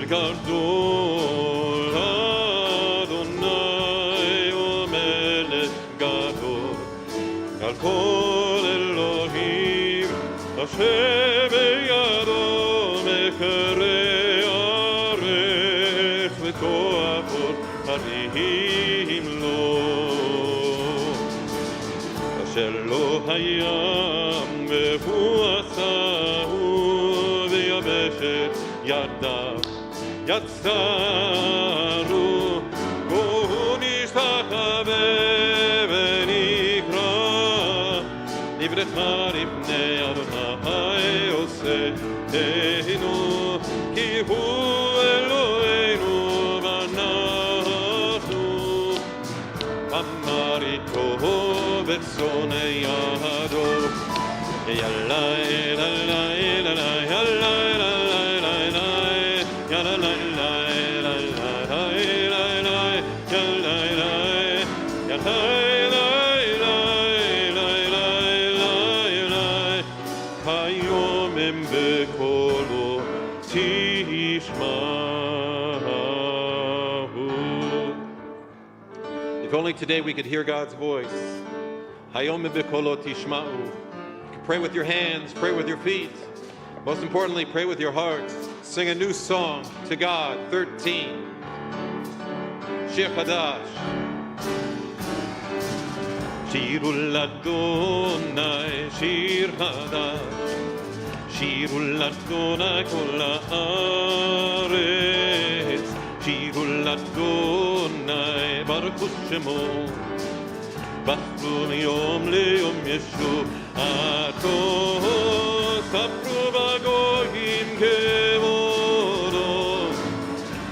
גדול, אדוני ומלך גדול, על כל אלוהים, אשר בידו מקרי הארץ וכוח הרים לו, אשר לא הים והוא עשהו ויבשת ידיו יצרו, והוא נשתחווה ונקרא נברכה לפני אדוני עושנו, כי הוא אלוהינו ואנחנו אמר איתו בצאן ידו. יאללה יאללה יאללה יאללה If only today we could hear God's voice. Hayom b'kolo tishma'u. You can pray with your hands, pray with your feet. Most importantly, pray with your heart. Sing a new song to God. 13. Shir Chadash. שירו לאדוני שיר חדש, שירו לאדוני כל הארץ, שירו לאדוני ברכו שמו, בחרו מיום ליום ישועתו, ספרו בגויים כבודו,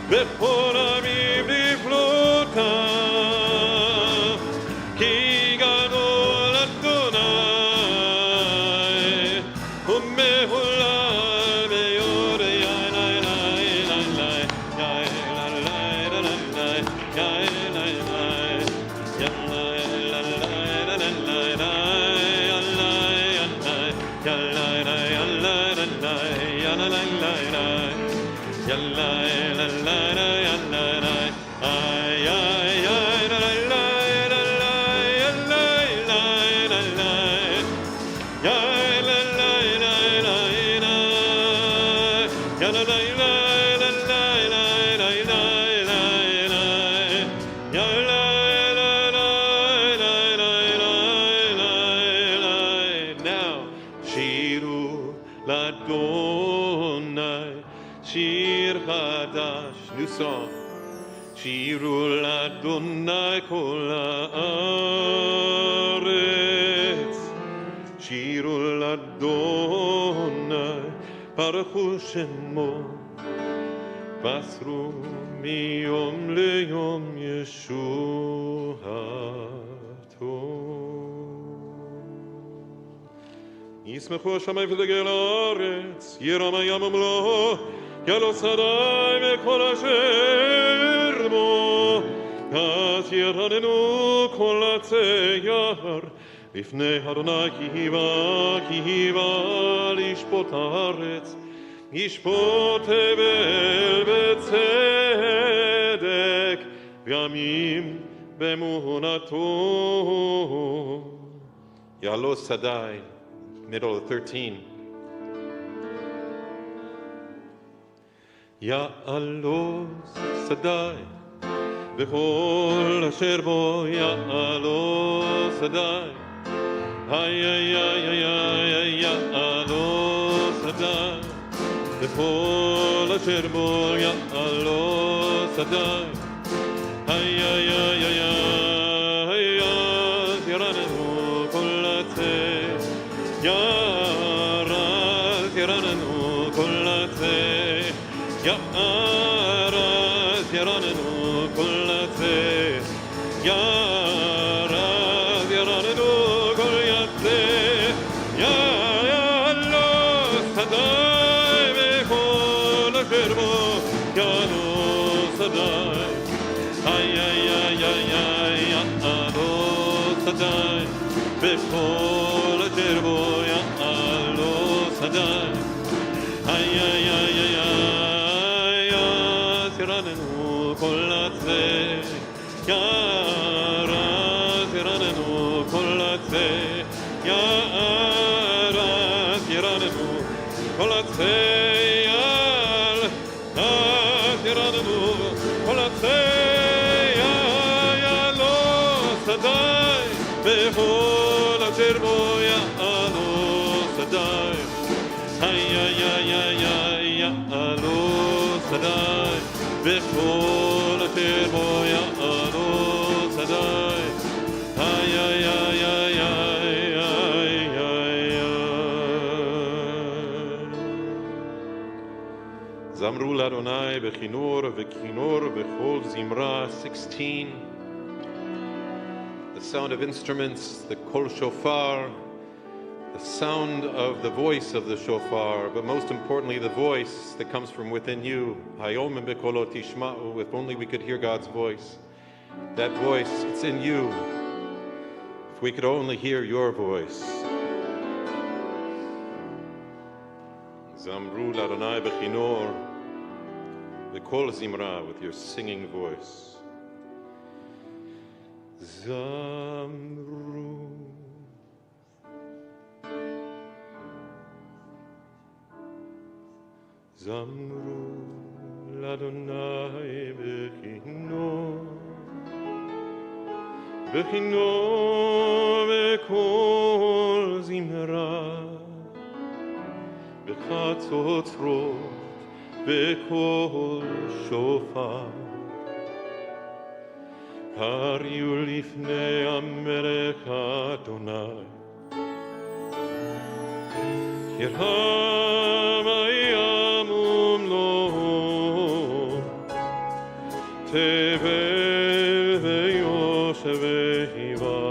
בכל עמים נפלאותיו, כי גדול אדוני ומהולל ביוד. New song. Shiru l'Adonai kol haaretz, Shiru l'Adonai baruchu shemo, basru miyom leyom yeshuato. Yismechu hashamayim v'legel haaretz, yiram hayam umlo, Yalo Sadai Mekol Asher Bo, Az Yeranenu Kol Hatzeyar, Lifnei Adonai Ki Hiva Lishpot Haaretz, Yishpot Hevel B'tzedek, V'yamim B'emunato. Yalo Sadai, middle of 13. יעלו שדי בכל אשר בו יעלו שדי יעלו שדי בכל אשר בו יעלו שדי ירננו כל עצי ירננו כל עצי Yaras yaranenu kol hatze, Yaras yaranenu kol hatze, Ya'alo sadai bechol asher bo, Ya'alo sadai, Ya'alo sadai bechol asher bo, Ya'alo sadai, ירד ירדנו כל עצי ירד ירדנו כל עצי ירדנו כל עצי יעלו שדי בכל אשר בו יעלו שדי יעלו שדי בכל אשר בו יעלו שדי זמרו לאדוני בכינור וכינור בכל זמרה 16. The sound of instruments, the kol shofar, the sound of the voice of the shofar, but most importantly the voice that comes from within you. Hayom bekolot tishma'u, if only we could hear God's voice. That voice, it's in you. If we could only hear your voice. Zamru l'Adonai bechinor, v'kol zimra, with your singing voice. Zamru. Zamru l'Adonai bechinor, bechinor v'kol zimra, בחצוצרות בקול שופר הריעו לפני המלך אדוני ירם הים ומלואו תבל ויושב והיבה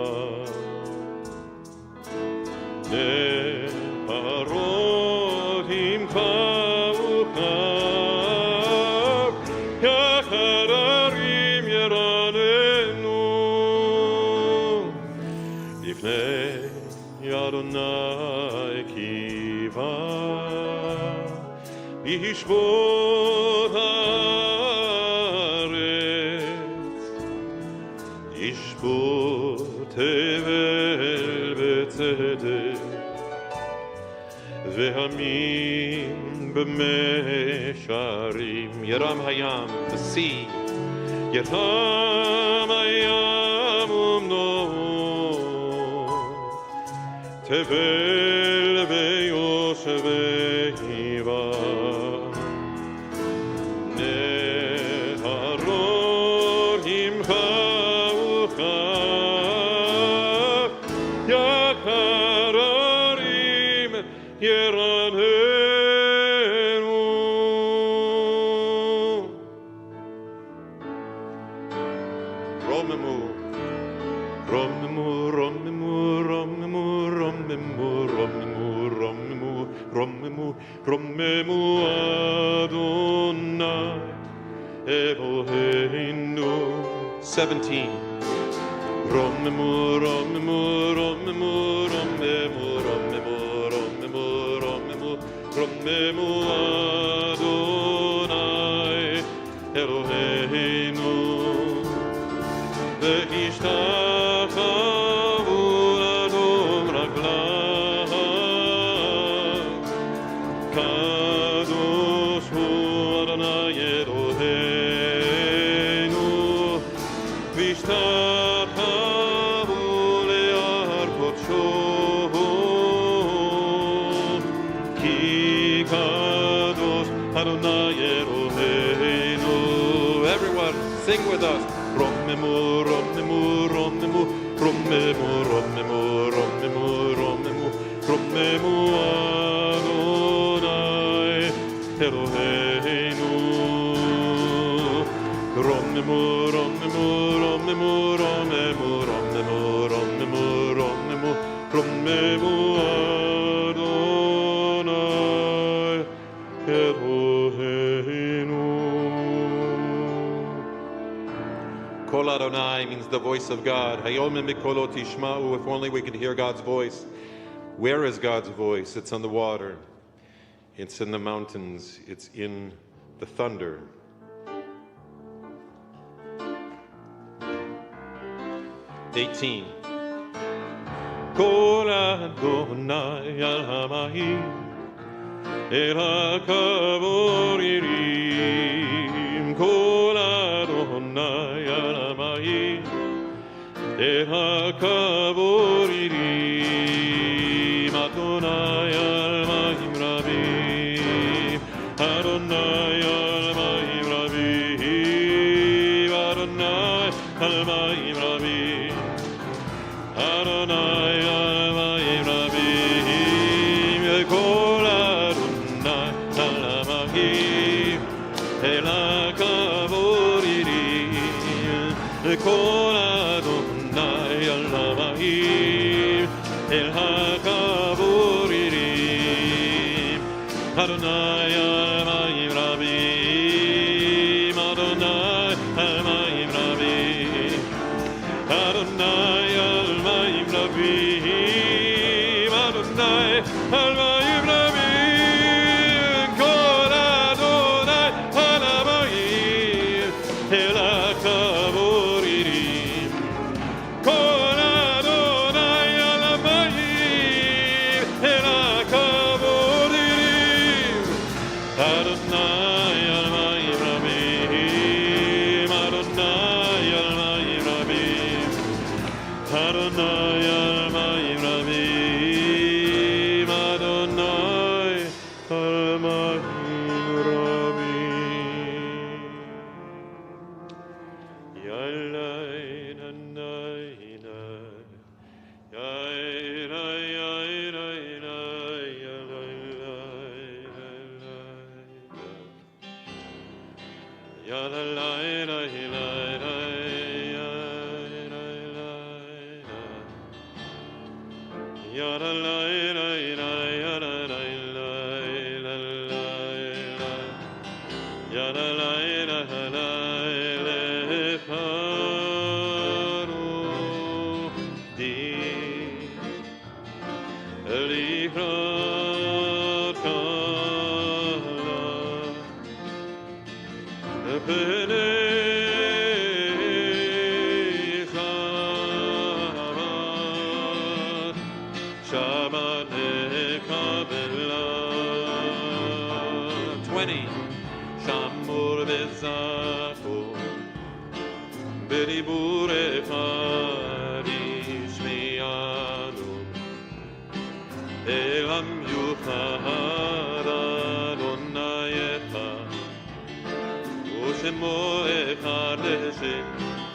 נהרות ימחאו כף יחד הרים ירננו לפני אדוני קיווה ישבות הארץ ישבות תבל בצדק והמים במשערים ירם הים, the sea ירם הים ומלואו תבל ויושב והיבה נהרות ימחאו כף יחד הרים ירננו רוממו רוממו רוממו רוממו רוממו רוממו רוממו רוממו אדוני אלוהינו 17 רוממו רוממו רוממו רוממו רוממו רוממו אדוני אלוהינו והשתחוו לנו רגליו קדוש הוא אדוני אלוהינו והשתחוו להר קודשו Adonai Eloheinu. Everyone, sing with us. Romemu, romemu, romemu, romemu, romemu, romemu, romemu, romemu, Adonai Eloheinu. Romemu, romemu, romemu, romemu, romemu, romemu, romemu, romemu, Adonai Eloheinu. Kol Adonai means the voice of God. Hayom mikolo tishma'u, if only we could hear God's voice. Where is God's voice? It's on the water. It's in the mountains. It's in the thunder. 18. Kol Adonai al hamayim el hakavoririm. Kol Adonai al hamayim el hakavoririm. Adonai al mayim rabim. Adonai al mayim rabim. Adonai al mayim rabim. Adonai al-Mayim Rabim, Kol Adonai al-Mayim, El HaKavoririm, Kol Adonai al-Mayim, El HaKavoririm, Adonai al-Mayim Rabim, Adonai al-Mayim Rabim, Adonai al-Mayim Rabim, Adonai al-Mayim Rabim, Kol Adonai al-Mayim, El HaKavoririm, Kol Adonai al-Mayim, El HaKavoririm, Adonai al-Mayim Rabim, Adonai al-Mayim Rabim, Adonai al-Mayim Rabim, Adonai al-Mayim Rabim. Yalai nanai nai, yalai yalai nai, yalai yalai Shabbat 20. Shamur bezato beriburecha nishmianu elam yuchad Adonai echad u'shemo echad l'Hashem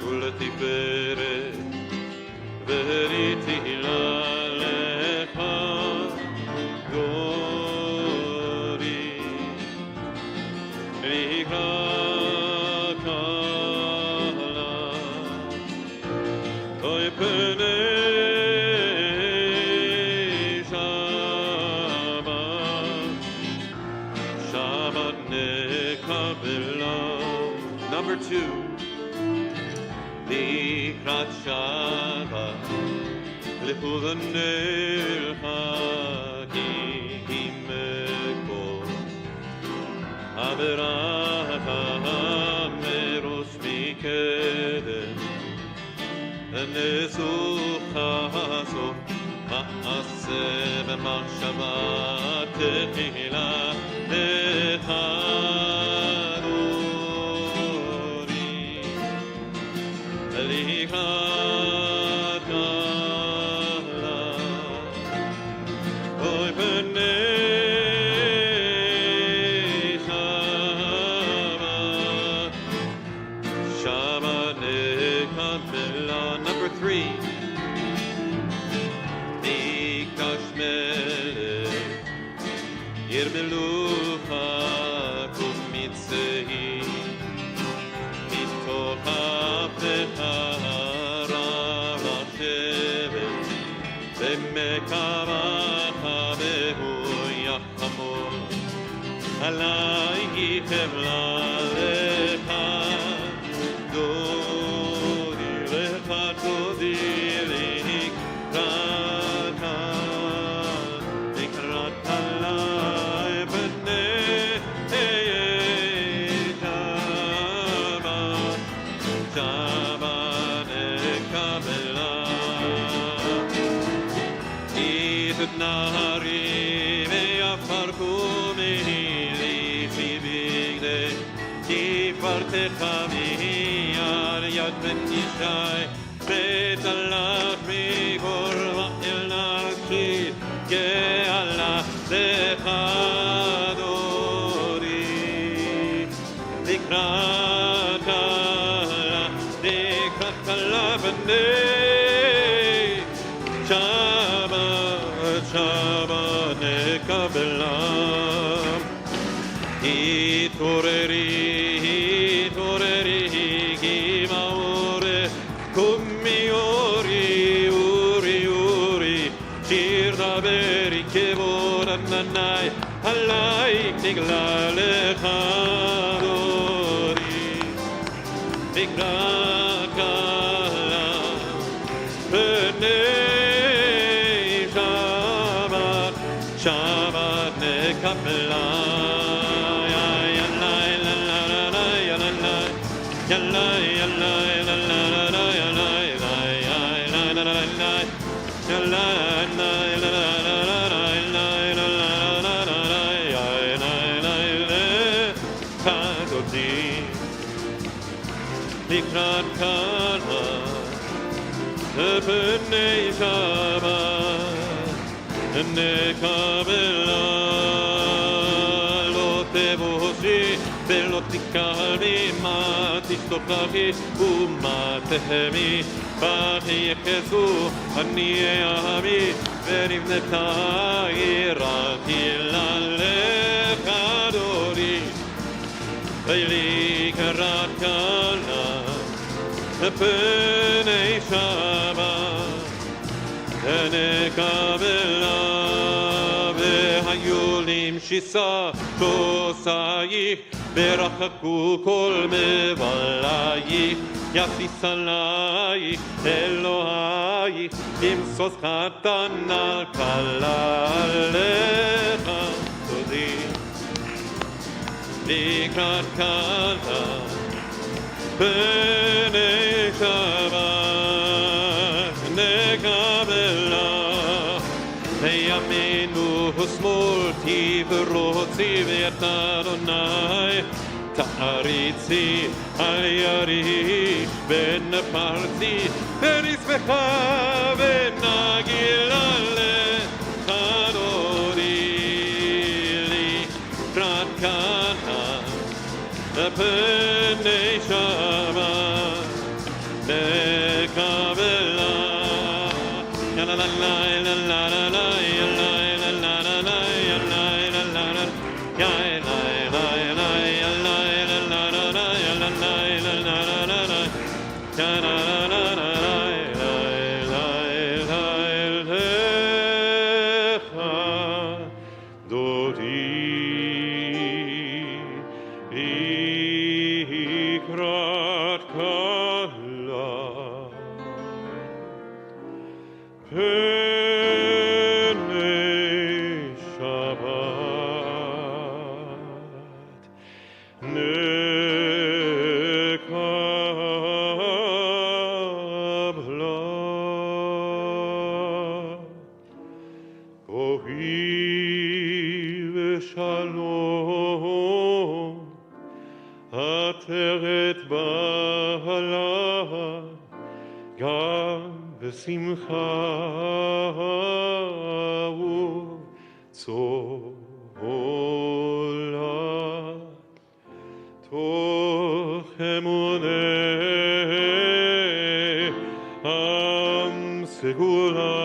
u'letiferet ve'ritila lecha gori likra kala oy penei Shabbat nekabela. Number 2, likrat Shabbat lechudanel hagim kol averata merosh mikedem nesuchaso ma'aseh b'machshava techila echadori likrat kala oy penei Shabbat nekabela. Number 3, Mikash melech yirmelucha kumitzehi mitoch ha'pecha harav hashevet ve'mekaracha behu yachamor alai hivla lecha dodi lecha dodi likrat alai b'nei Shabbat nekabela. kumili shibigde Kifartecha miyar yad ben yishai Betalach mikor va'el nakshi Ge'ala lechadori Dikrat kala b'nei Shabbat nekabelam Hitoreri Gimaore Kummi uri Shir daberi kevod ananai Halai nigla lechadori Dikrat kala b'nei Shabbat nekapela Likrat kana b'nei Shabbat nekabela lo tevoshi ולא תקרבי מה תשתוכחי ומה תהמי ותיחסו אני אהבי ונבנתה יראתי לך דורי ולי קראת קלה פני שבת ונקבלה והיו למשיסה תוסייך ורחקו כל מבלייך יפיס עלייך אלוהייך למסוס חתן על כלה עליך תודי לקראת כלה פני שבת נקבלה וימינו ושמאל תברוצי ואת אדוני תעריצי על ירי ונפרתי ונשמחה ונגילה לך דורי לקראת כלה פני שבת נקבלה la la la la la la בשמחה וצולה תוך אמוני עם סגולה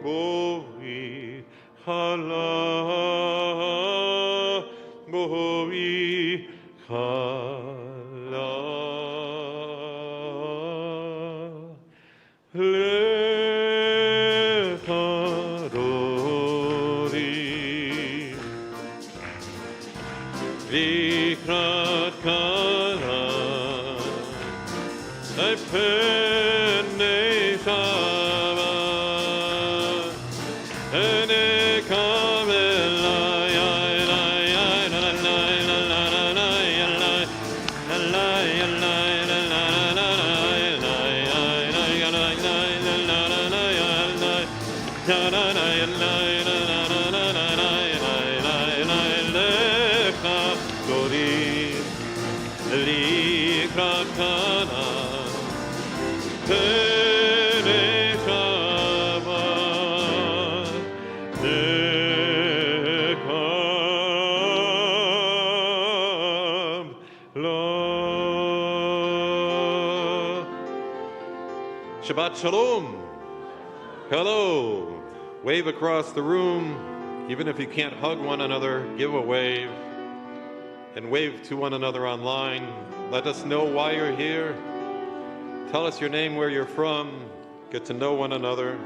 בואי חלה בואי חלה לך דורי לקראת כלה פני שבת נקבלה la la la la Shabbat Shalom. Hello. Wave across the room. Even if you can't hug one another, give a wave. And wave to one another online. Let us know why you're here. Tell us your name, where you're from. Get to know one another.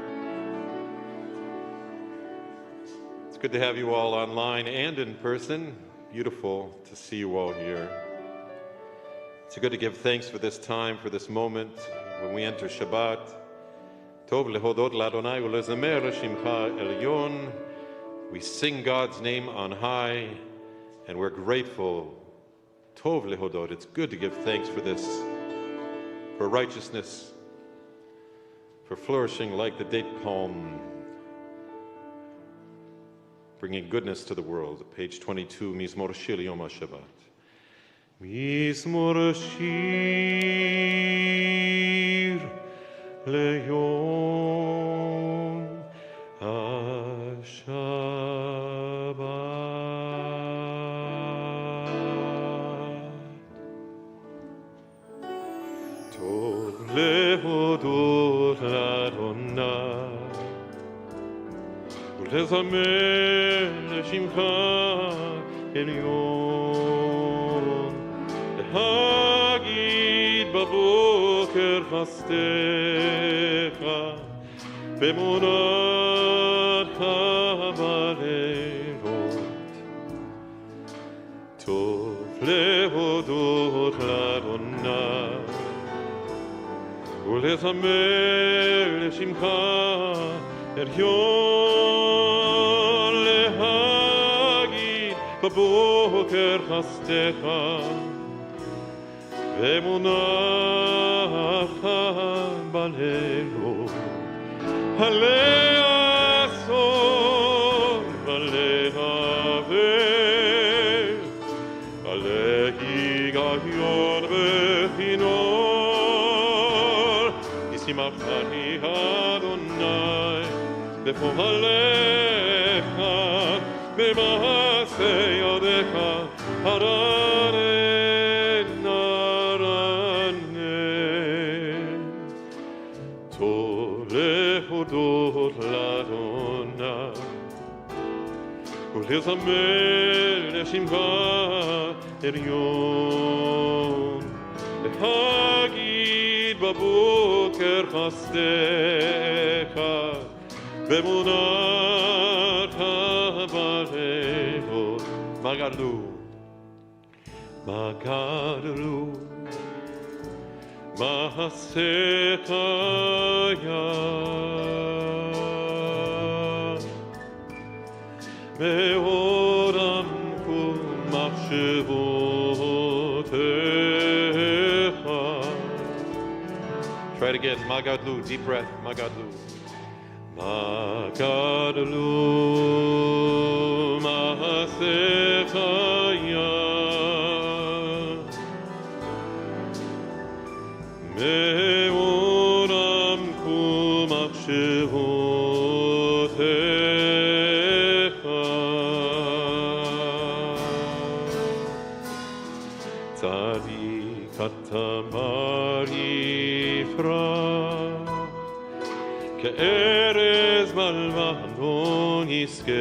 It's good to have you all online and in person. Beautiful to see you all here. It's good to give thanks for this time, for this moment when we enter Shabbat. Tov lehodot l'Adonai ulezamer l'shimcha elyon. We sing God's name on high, and we're grateful. Tov lehodot. It's good to give thanks for this, for righteousness, for flourishing like the date palm, bringing goodness to the world. Page 22, Mizmor Shir Yom HaShabbat. Mizmor Shir Leyom HaShabbat. Tov lehodot l'Adonai ולזמר לשמך עליון, להגיד בבוקר חסדך, באמונתך בלילות. טוב להודות לאדוני ולזמר לשמך עליון, להגיד בבוקר חסדך, באמונתך בלילות. לעשות ולהבל, להיגיון וכינור, ישמחני אדוני בפועלך, במעשה ידיך הרנן הרנן. טוב להודות לאדוני ולזמר לשמך עליון, להגיד בבוקר חסדך, באמונתך בלילות. מה גדלו? מה גדלו? מעשיך יד, מאוד עמקו מחשבותיך. Try it again. מה גדלו? Deep breath. מה גדלו? מה גדלו מעשיך יד, מאוד עמקו מחשבותיך. צדיק אתה בר יפרח, כארז מלבנון יזכה,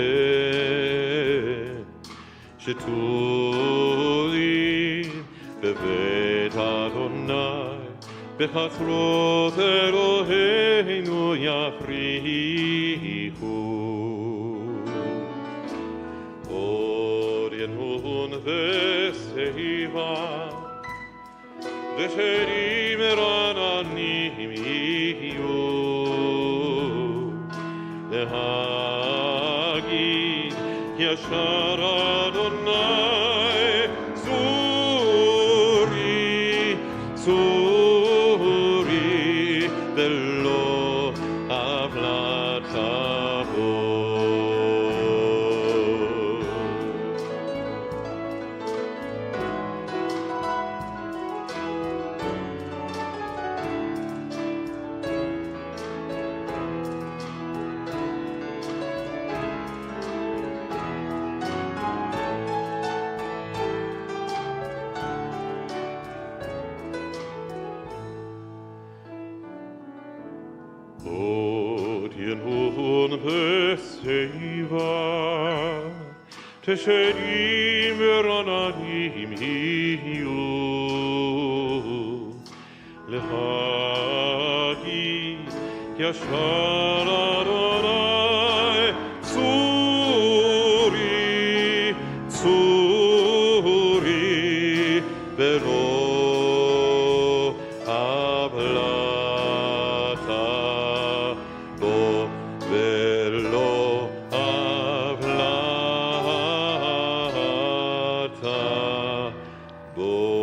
שתולים בבית אדוני, בחצרות אלוהינו יפריחו. אור ינון ושיבה, ושרים רעננים יהיו, להגיד ישר אדוני, צורי צורי ולא עוולת תבוא. תשרים ורננים יהיו להגיד ישר אדוני צורי צורי ולא הבלטה בו ולא הבלטה בו.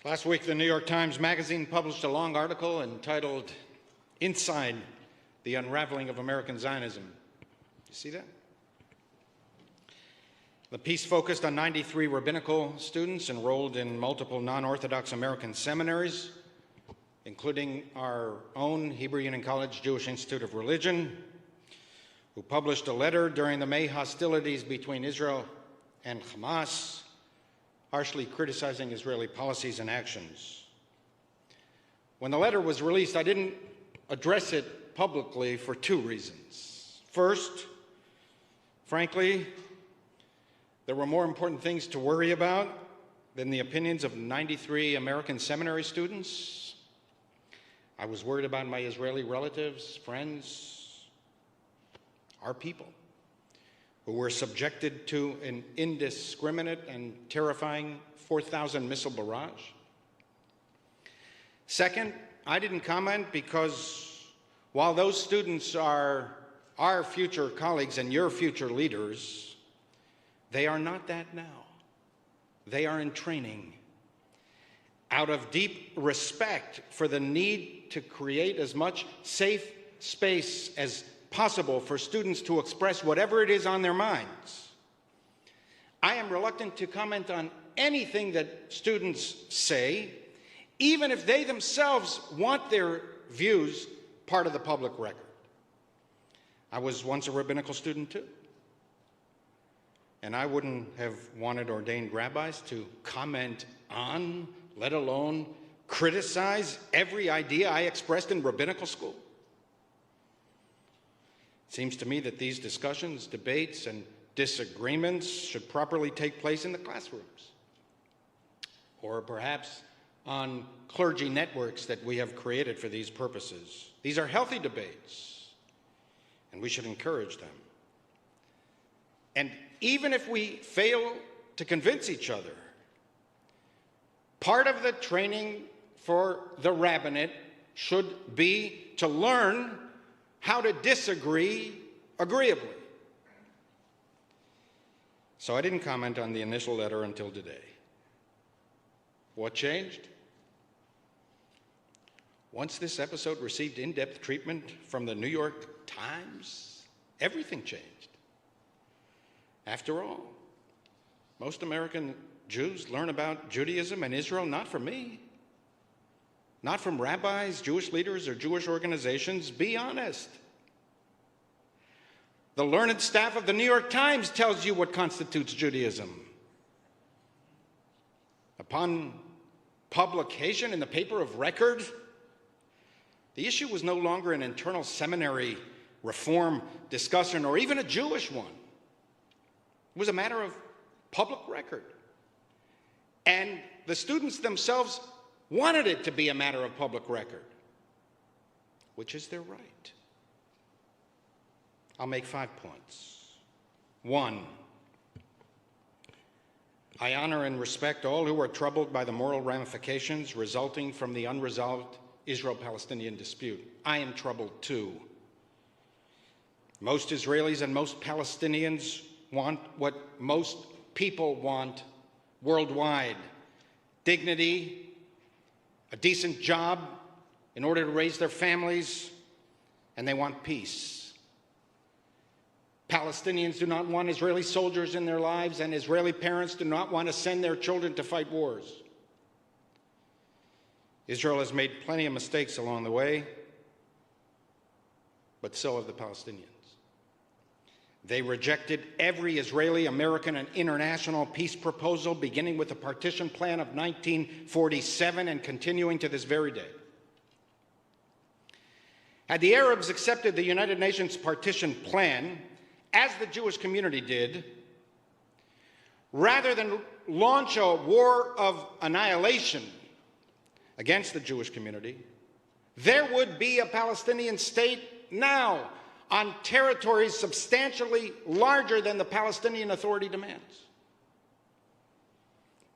Last week, the New York Times Magazine published a long article entitled, "Inside the Unraveling of American Zionism." You see that? The piece focused on 93 rabbinical students enrolled in multiple non-Orthodox American seminaries, including our own Hebrew Union College Jewish Institute of Religion, who published a letter during the May hostilities between Israel and Hamas, harshly criticizing Israeli policies and actions. When the letter was released, I didn't address it publicly for two reasons. First, frankly, there were more important things to worry about than the opinions of 93 American seminary students. I was worried about my Israeli relatives, friends, our people, who were subjected to an indiscriminate and terrifying 4,000 missile barrage. Second, I didn't comment because while those students are our future colleagues and your future leaders, they are not that now. They are in training. Out of deep respect for the need to create as much safe space as possible for students to express whatever it is on their minds, I am reluctant to comment on anything that students say, even if they themselves want their views part of the public record. I was once a rabbinical student too, and I wouldn't have wanted ordained rabbis to comment on, let alone criticize, every idea I expressed in rabbinical school. It seems to me that these discussions, debates, and disagreements should properly take place in the classrooms, or perhaps on clergy networks that we have created for these purposes. These are healthy debates, and we should encourage them. And even if we fail to convince each other, part of the training for the rabbinate should be to learn how to disagree agreeably. So I didn't comment on the initial letter until today. What changed? Once this episode received in-depth treatment from the New York Times, everything changed. After all, most American Jews learn about Judaism and Israel not from me, not from rabbis, Jewish leaders, or Jewish organizations. Be honest. The learned staff of the New York Times tells you what constitutes Judaism. Upon publication in the paper of record, the issue was no longer an internal seminary reform discussion or even a Jewish one. It was a matter of public record. And the students themselves wanted it to be a matter of public record, which is their right. I'll make 5 points. 1, I honor and respect all who are troubled by the moral ramifications resulting from the unresolved Israel-Palestinian dispute. I am troubled too. Most Israelis and most Palestinians want what most people want worldwide: dignity, a decent job in order to raise their families, and they want peace. Palestinians do not want Israeli soldiers in their lives, and Israeli parents do not want to send their children to fight wars. Israel has made plenty of mistakes along the way, but so have the Palestinians. They rejected every Israeli, American, and international peace proposal, beginning with the partition plan of 1947 and continuing to this very day. Had the Arabs accepted the United Nations partition plan, as the Jewish community did, rather than launch a war of annihilation against the Jewish community, there would be a Palestinian state now on territories substantially larger than the Palestinian Authority demands.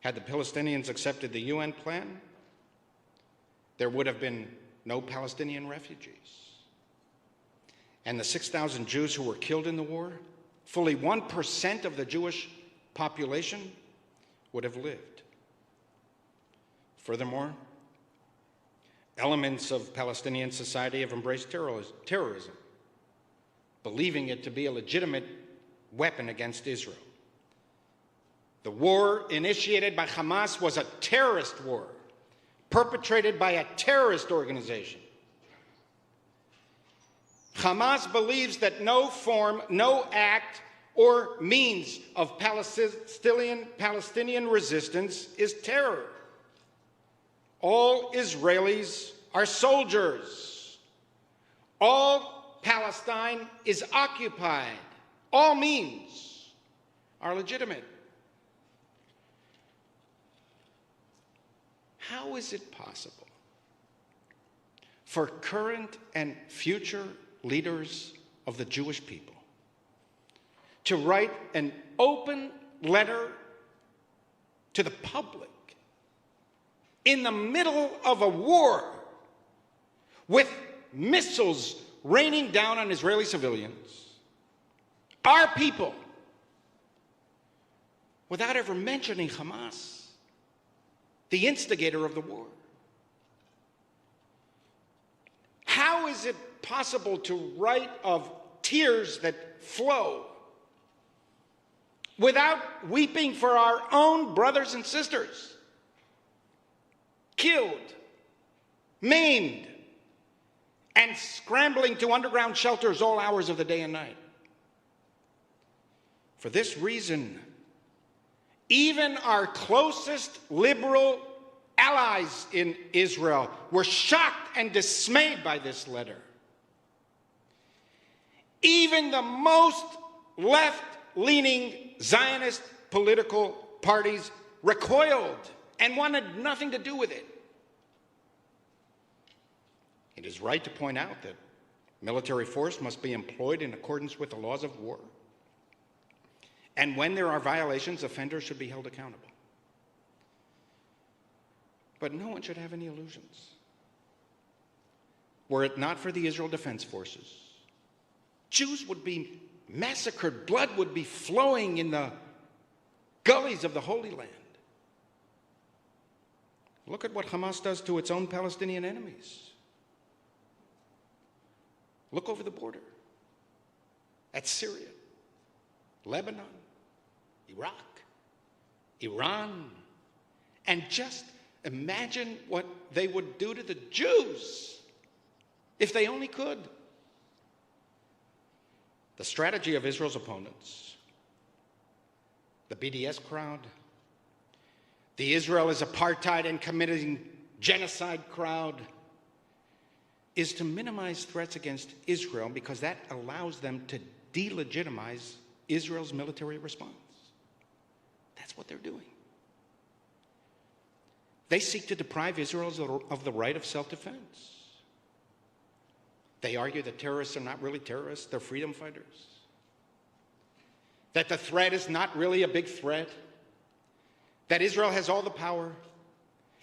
Had the Palestinians accepted the UN plan, there would have been no Palestinian refugees. And the 6,000 Jews who were killed in the war, fully 1% of the Jewish population would have lived. Furthermore, elements of Palestinian society have embraced terrorism, believing it to be a legitimate weapon against Israel. The war initiated by Hamas was a terrorist war, perpetrated by a terrorist organization. Hamas believes that no form, no act, or means of Palestinian resistance is terror. All Israelis are soldiers. All Palestine is occupied. All means are legitimate. How is it possible for current and future leaders of the Jewish people to write an open letter to the public in the middle of a war with missiles raining down on Israeli civilians, our people, without ever mentioning Hamas, the instigator of the war? How is it possible to write of tears that flow without weeping for our own brothers and sisters, killed, maimed, and scrambling to underground shelters all hours of the day and night? For this reason, even our closest liberal allies in Israel were shocked and dismayed by this letter. Even the most left-leaning Zionist political parties recoiled and wanted nothing to do with it. It is right to point out that military force must be employed in accordance with the laws of war. And when there are violations, offenders should be held accountable. But no one should have any illusions. Were it not for the Israel Defense Forces, Jews would be massacred, blood would be flowing in the gullies of the Holy Land. Look at what Hamas does to its own Palestinian enemies. Look over the border at Syria, Lebanon, Iraq, Iran, and just imagine what they would do to the Jews if they only could. The strategy of Israel's opponents, the BDS crowd, the Israel is apartheid and committing genocide crowd, is to minimize threats against Israel because that allows them to delegitimize Israel's military response. That's what they're doing. They seek to deprive Israel of the right of self-defense. They argue that terrorists are not really terrorists, they're freedom fighters. That the threat is not really a big threat. That Israel has all the power,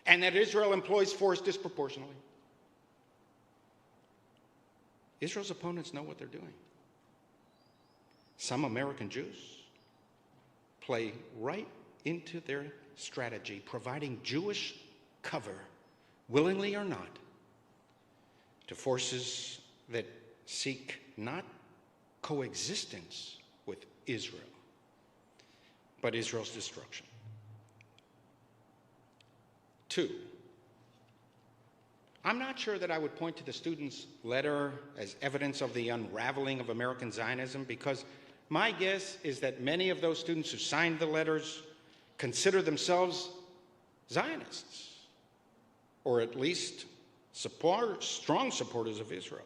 and that Israel employs force disproportionately. Israel's opponents know what they're doing. Some American Jews play right into their strategy, providing Jewish cover, willingly or not, to forces that seek not coexistence with Israel, but Israel's destruction. 2, I'm not sure that I would point to the student's letter as evidence of the unraveling of American Zionism, because my guess is that many of those students who signed the letters consider themselves Zionists, or at least strong supporters of Israel.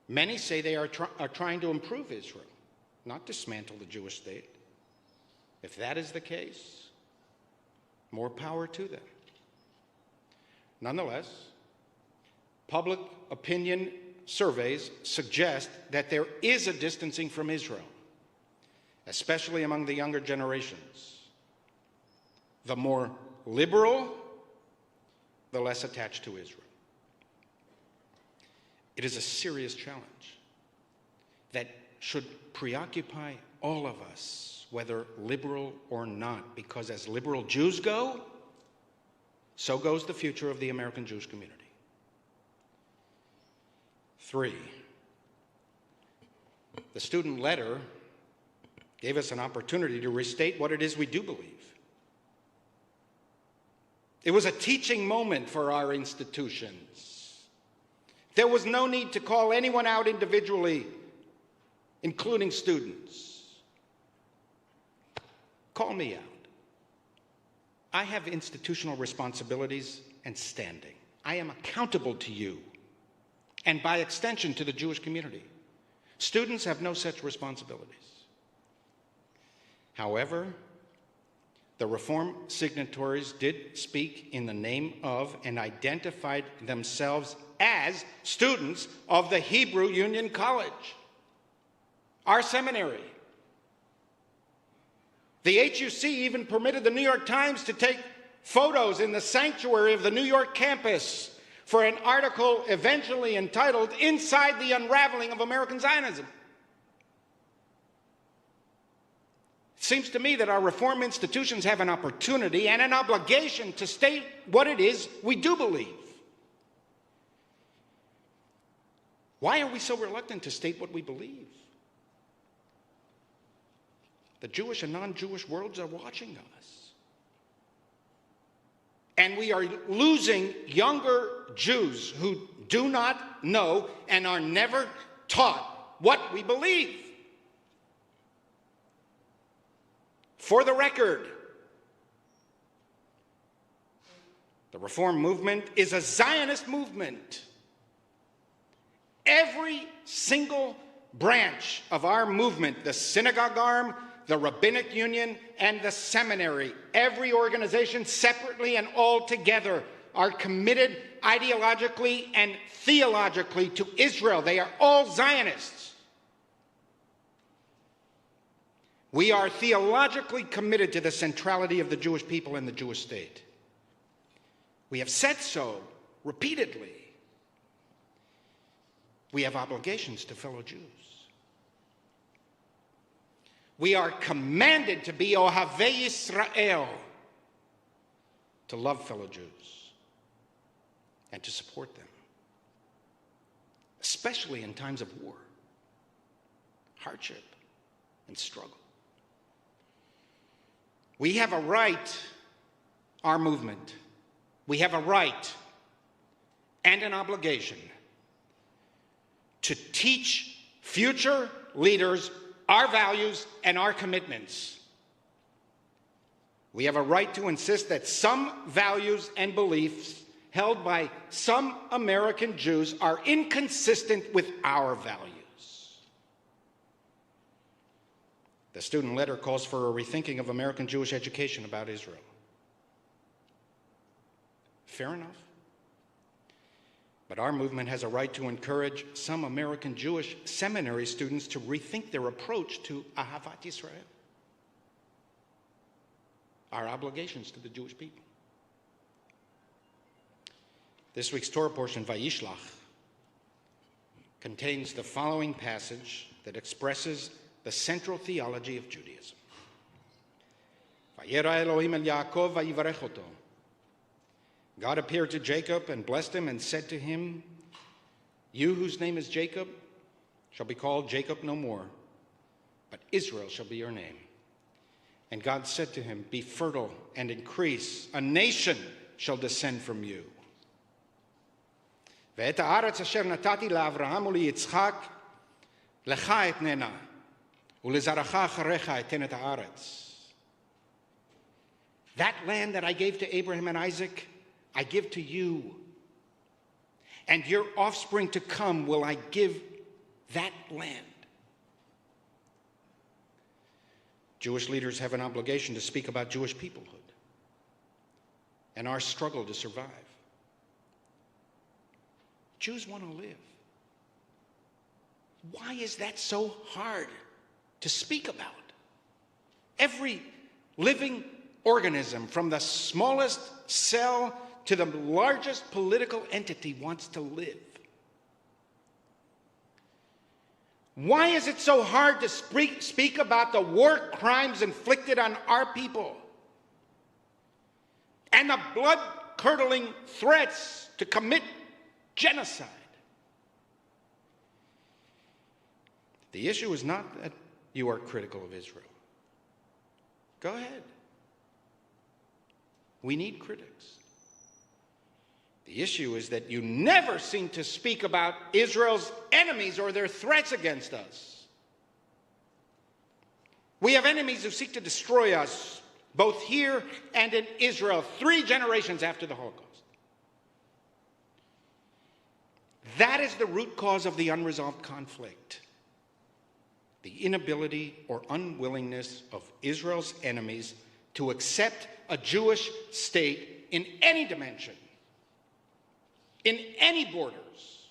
Many say they are trying to improve Israel, not dismantle the Jewish state. If that is the case, more power to them. Nonetheless, public opinion surveys suggest that there is a distancing from Israel, especially among the younger generations. The more liberal, the less attached to Israel. It is a serious challenge that should preoccupy all of us, whether liberal or not, because as liberal Jews go, so goes the future of the American Jewish community. 3, the student letter gave us an opportunity to restate what it is we do believe. It was a teaching moment for our institutions. There was no need to call anyone out individually, including students. Call me out. I have institutional responsibilities and standing. I am accountable to you, and by extension to the Jewish community. Students have no such responsibilities. However, the reform signatories did speak in the name of and identified themselves as students of the Hebrew Union College, our seminary. The HUC even permitted the New York Times to take photos in the sanctuary of the New York campus for an article eventually entitled "Inside the Unraveling of American Zionism." It seems to me that our reform institutions have an opportunity and an obligation to state what it is we do believe. Why are we so reluctant to state what we believe? The Jewish and non-Jewish worlds are watching us. And we are losing younger Jews who do not know and are never taught what we believe. For the record, the Reform movement is a Zionist movement. Every single branch of our movement, the synagogue arm, the rabbinic union, and the seminary, every organization separately and all together are committed ideologically and theologically to Israel. They are all Zionists. We are theologically committed to the centrality of the Jewish people and the Jewish state. We have said so repeatedly. We have obligations to fellow Jews. We are commanded to be Ohavei Yisrael, to love fellow Jews and to support them, especially in times of war, hardship, and struggle. We have a right, our movement, we have a right and an obligation to teach future leaders our values and our commitments. We have a right to insist that some values and beliefs held by some American Jews are inconsistent with our values. The student letter calls for a rethinking of American Jewish education about Israel. Fair enough. But our movement has a right to encourage some American Jewish seminary students to rethink their approach to Ahavat Yisrael, our obligations to the Jewish people. This week's Torah portion, Vayishlach, contains the following passage that expresses the central theology of Judaism. Vayera Elohim el Yaakov vayivarech oto. God appeared to Jacob and blessed him and said to him, "You whose name is Jacob shall be called Jacob no more, but Israel shall be your name." And God said to him, "Be fertile and increase. A nation shall descend from you." ואת הארץ אשר נתתי לאברהם וליצחק, לך אתננה, ולזרעך אחריך אתן את הארץ. That land that I gave to Abraham and Isaac, I give to you. And your offspring to come will I give that land. Jewish leaders have an obligation to speak about Jewish peoplehood and our struggle to survive. Jews want to live. Why is that so hard to speak about? Every living organism, from the smallest cell to the largest political entity, wants to live. Why is it so hard to speak about the war crimes inflicted on our people and the blood-curdling threats to commit genocide? The issue is not that you are critical of Israel. Go ahead. We need critics. The issue is that you never seem to speak about Israel's enemies or their threats against us. We have enemies who seek to destroy us, both here and in Israel, 3 generations after the Holocaust. That is the root cause of the unresolved conflict. The inability or unwillingness of Israel's enemies to accept a Jewish state in any dimension, in any borders.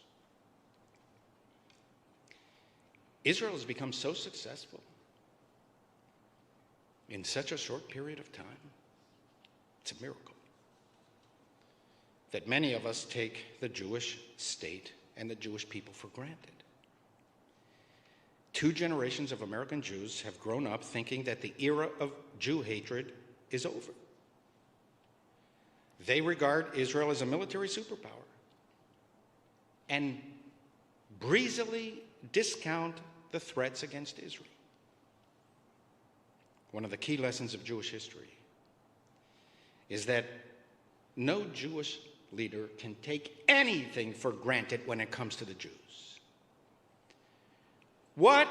Israel has become so successful in such a short period of time, it's a miracle, that many of us take the Jewish state and the Jewish people for granted. 2 generations of American Jews have grown up thinking that the era of Jew hatred is over. They regard Israel as a military superpower and breezily discount the threats against Israel. One of the key lessons of Jewish history is that no Jewish leader can take anything for granted when it comes to the Jews. What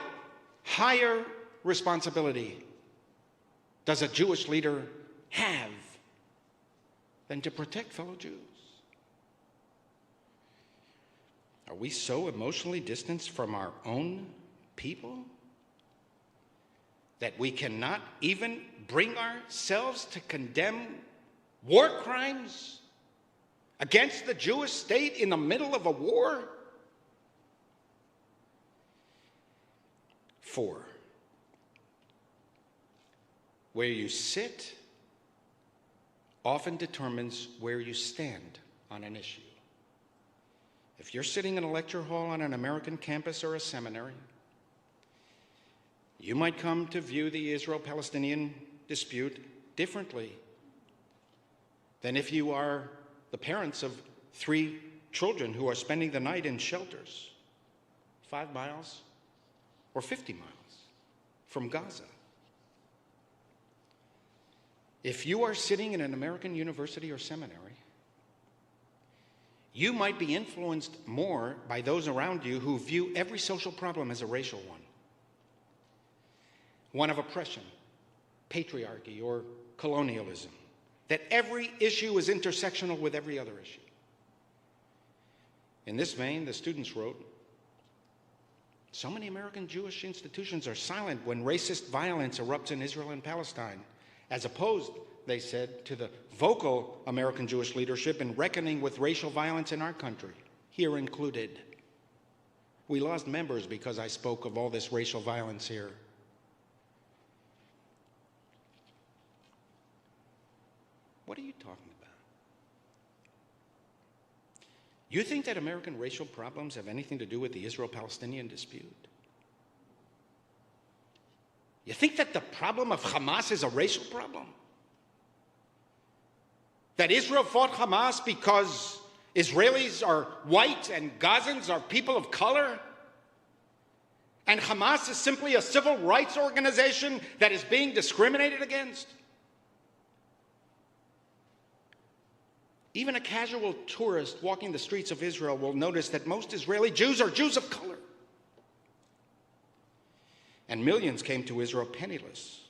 higher responsibility does a Jewish leader have than to protect fellow Jews? Are we so emotionally distanced from our own people that we cannot even bring ourselves to condemn war crimes against the Jewish state in the middle of a war? 4, where you sit often determines where you stand on an issue. If you're sitting in a lecture hall on an American campus or a seminary, you might come to view the Israel-Palestinian dispute differently than if you are the parents of 3 children who are spending the night in shelters 5 miles or 50 miles from Gaza. If you are sitting in an American university or seminary, you might be influenced more by those around you who view every social problem as a racial one of oppression, patriarchy, or colonialism, that every issue is intersectional with every other issue. In this vein, the students wrote, so many American Jewish institutions are silent when racist violence erupts in Israel and Palestine, as opposed, they said, to the vocal American Jewish leadership in reckoning with racial violence in our country, here included. We lost members because I spoke of all this racial violence here. What are you talking about? You think that American racial problems have anything to do with the Israel-Palestinian dispute? You think that the problem of Hamas is a racial problem? That Israel fought Hamas because Israelis are white and Gazans are people of color? And Hamas is simply a civil rights organization that is being discriminated against? Even a casual tourist walking the streets of Israel will notice that most Israeli Jews are Jews of color. And millions came to Israel penniless,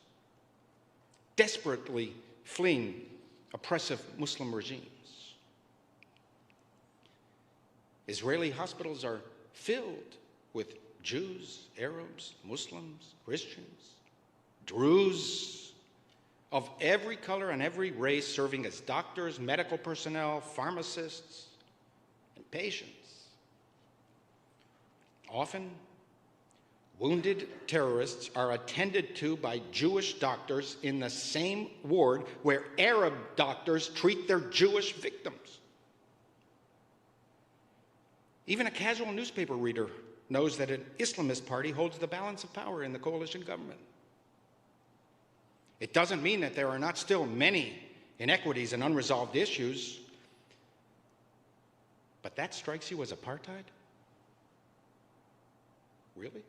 desperately fleeing oppressive Muslim regimes. Israeli hospitals are filled with Jews, Arabs, Muslims, Christians, Druze of every color and every race, serving as doctors, medical personnel, pharmacists, and patients. Often, wounded terrorists are attended to by Jewish doctors in the same ward where Arab doctors treat their Jewish victims. Even a casual newspaper reader knows that an Islamist party holds the balance of power in the coalition government. It doesn't mean that there are not still many inequities and unresolved issues, but that strikes you as apartheid? Really?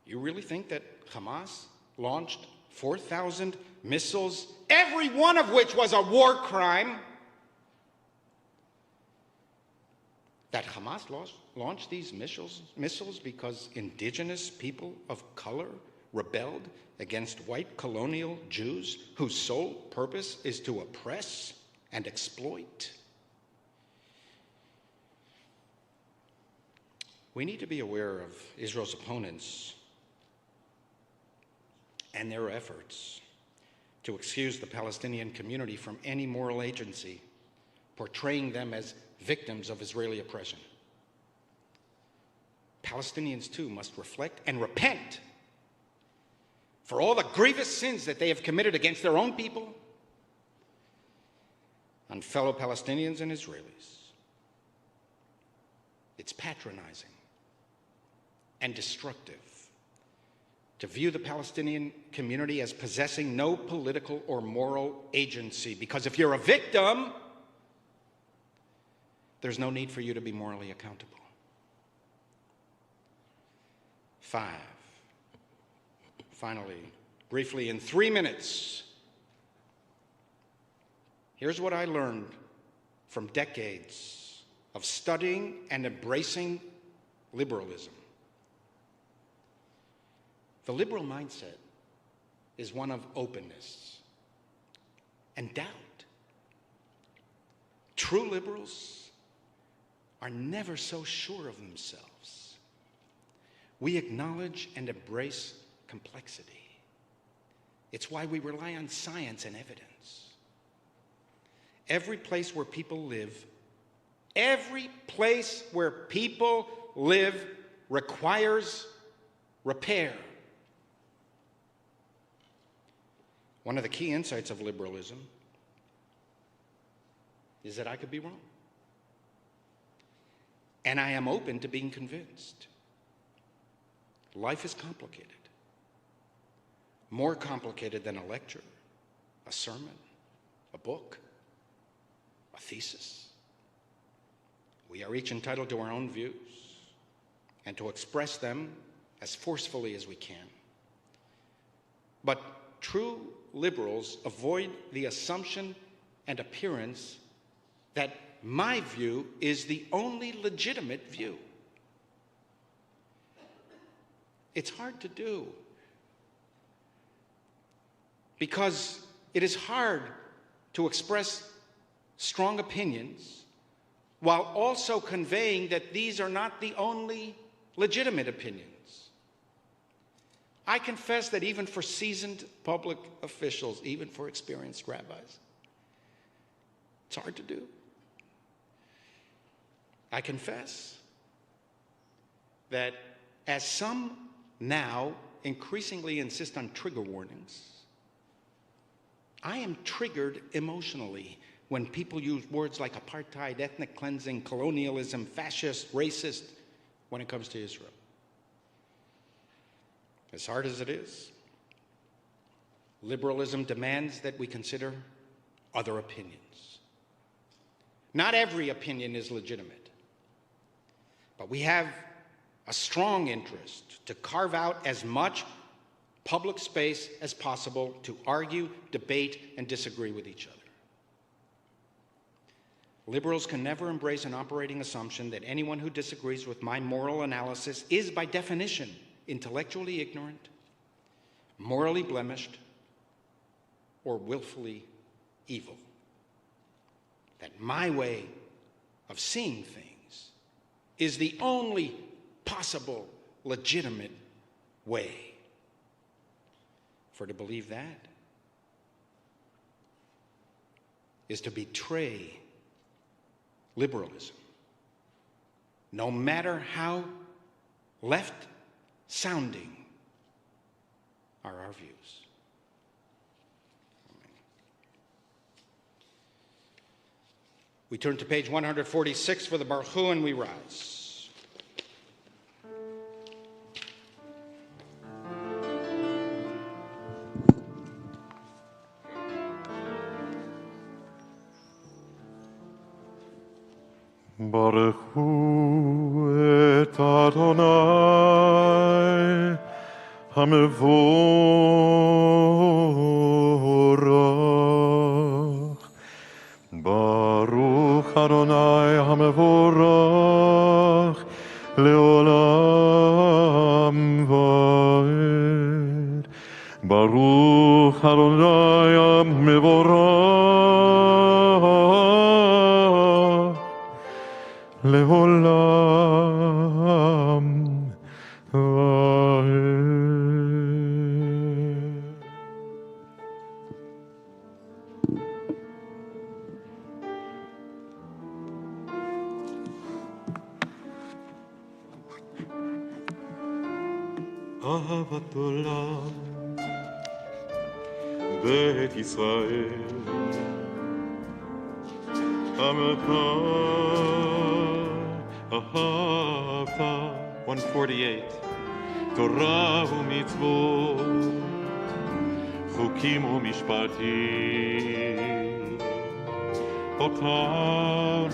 You really think that Hamas launched 4,000 missiles, every one of which was a war crime? That Hamas launched these missiles because indigenous people of color rebelled against white colonial Jews whose sole purpose is to oppress and exploit? We need to be aware of Israel's opponents and their efforts to excuse the Palestinian community from any moral agency, portraying them as victims of Israeli oppression. Palestinians, too, must reflect and repent for all the grievous sins that they have committed against their own people and fellow Palestinians and Israelis. It's patronizing and destructive to view the Palestinian community as possessing no political or moral agency, because if you're a victim, there's no need for you to be morally accountable. 5. Finally, briefly, in 3 minutes, here's what I learned from decades of studying and embracing liberalism. The liberal mindset is one of openness and doubt. True liberals are never so sure of themselves. We acknowledge and embrace complexity. It's why we rely on science and evidence. Every place where people live requires repair. One of the key insights of liberalism is that I could be wrong. And I am open to being convinced. Life is complicated. More complicated than a lecture, a sermon, a book, a thesis. We are each entitled to our own views and to express them as forcefully as we can. But true liberals avoid the assumption and appearance that my view is the only legitimate view. It's hard to do because it is hard to express strong opinions while also conveying that these are not the only legitimate opinions. I confess that even for seasoned public officials, even for experienced rabbis, it's hard to do. I confess that as some now increasingly insist on trigger warnings, I am triggered emotionally when people use words like apartheid, ethnic cleansing, colonialism, fascist, racist when it comes to Israel. As hard as it is, liberalism demands that we consider other opinions. Not every opinion is legitimate, but we have a strong interest to carve out as much public space as possible to argue, debate, and disagree with each other. Liberals can never embrace an operating assumption that anyone who disagrees with my moral analysis is, by definition, intellectually ignorant, morally blemished, or willfully evil. That my way of seeing things is the only possible, legitimate way. For to believe that is to betray liberalism, no matter how left-sounding are our views. We turn to page 146 for the Baruch and we rise. Baruch hu et Adonai hamevorach. Baruch Adonai hamevorach leolam vaed. Baruch Adonai hamevorach leolam vaed. אהבת עולם בית ישראל עמך אהבת 148. תורה ומצוות חוקים ומשפטים אותנו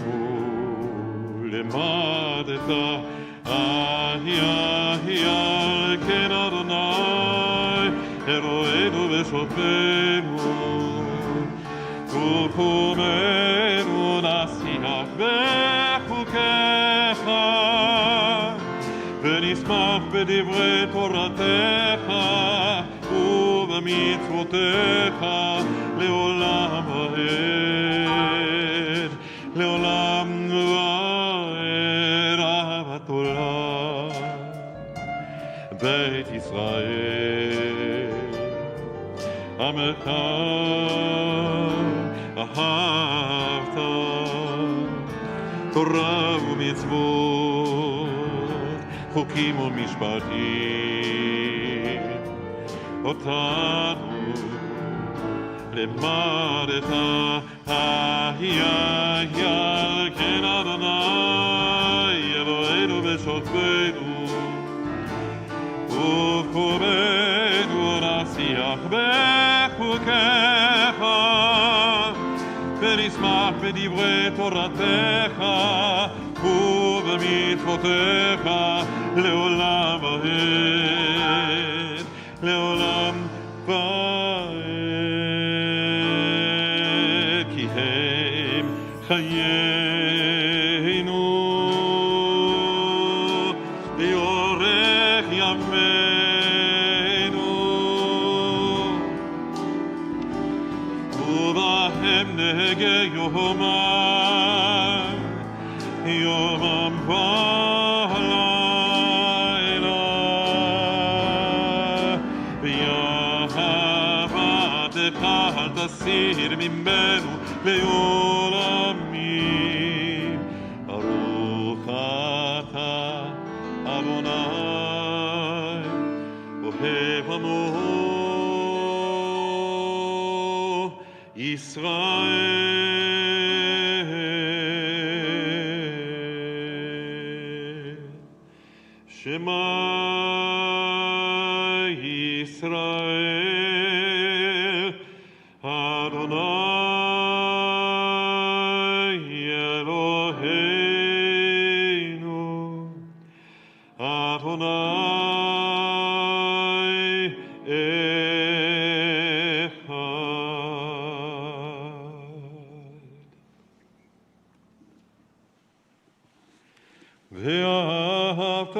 למדת על כן אדוני אלוהינו ושופטנו וקומנו נשיח בחוקיך ונשמח בדברי תורתך ובמצוותיך לעולם ועד לעולם ועד אהבת עולם בית ישראל עמך אהבת תורה ומצוות חוקים ומשפטים אותנו למדת כן אדוני אלוהינו ושופטנו וקומנו נשיח בחוקיך ונשמח בדברי תורתך ובמצוותיך לעולם ועד לעולם ועד כי הם חיינו לאורך ימינו ובהם נהגה יומם יומם ולילה ואהבתך אל תסיר ממנו לעולמים ברוך אתה אדוני אוהב עמו ישראל שמע ישראל אדוני אלוהינו אדוני אחד. ואהבת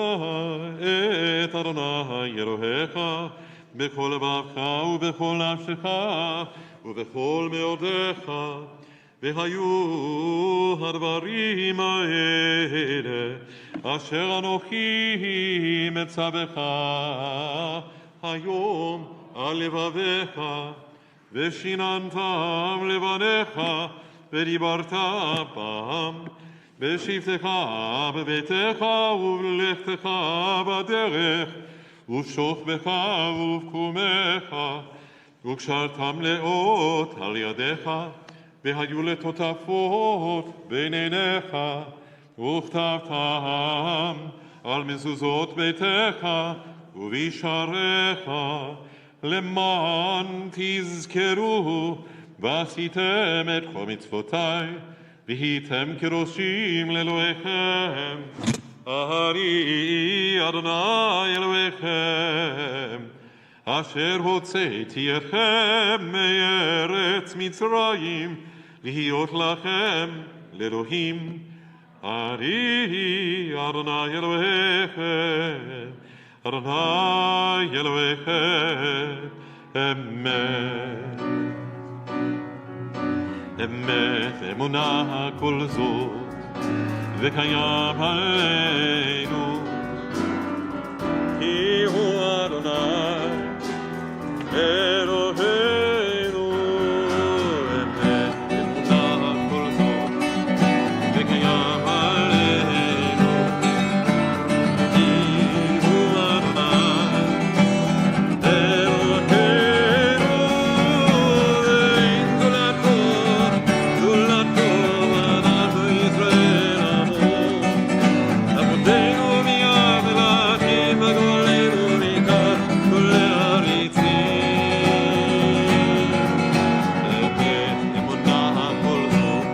את אדוני אלוהיך בכל לבבך ובכל נפשך ובכל מאודיך, והיו הדברים האלה אשר אנוכי מצווך היום על לבביך, ושיננתם לבניך ודיברת בם בשבתך בביתך ובלכתך בדרך ובשוכבך ובקומך, וקשרתם לאות על ידיך, והיו לטוטפות בין עיניך, וכתבתם על מזוזות ביתך ובשעריך, למען תזכרו ועשיתם את כל מצוותי, והייתם כראשים לאלוהיכם. אני אדוני אלוהיכם, אשר הוצאתי אתכם מארץ מצרים, להיות לכם לאלוהים. אני אדוני אלוהיכם, אדוני אלוהיכם, אמת. אמת אמונה כל זאת, וקיים עלינו, כי הוא אדוני אלוהינו. אמת אמונה כל זאת, וקיים עלינו, כי הוא אדוני אלוהינו. אין זולתו אנחנו ישראל עמו, אבותינו מיד מלכים וגואלנו מכאן כל העריצים. אמת אמונה כל זאת,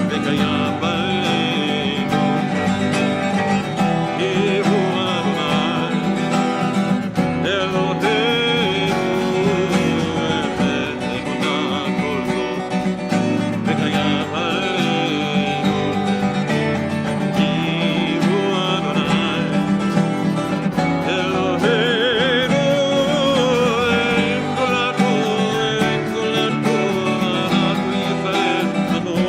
וקיים עלינו, כי הוא אדוני אלוהינו. אמת אמונה כל זאת, וקיים עלינו, כי הוא אדוני אלוהינו. אין גדולתו אנחנו ישראל עמו,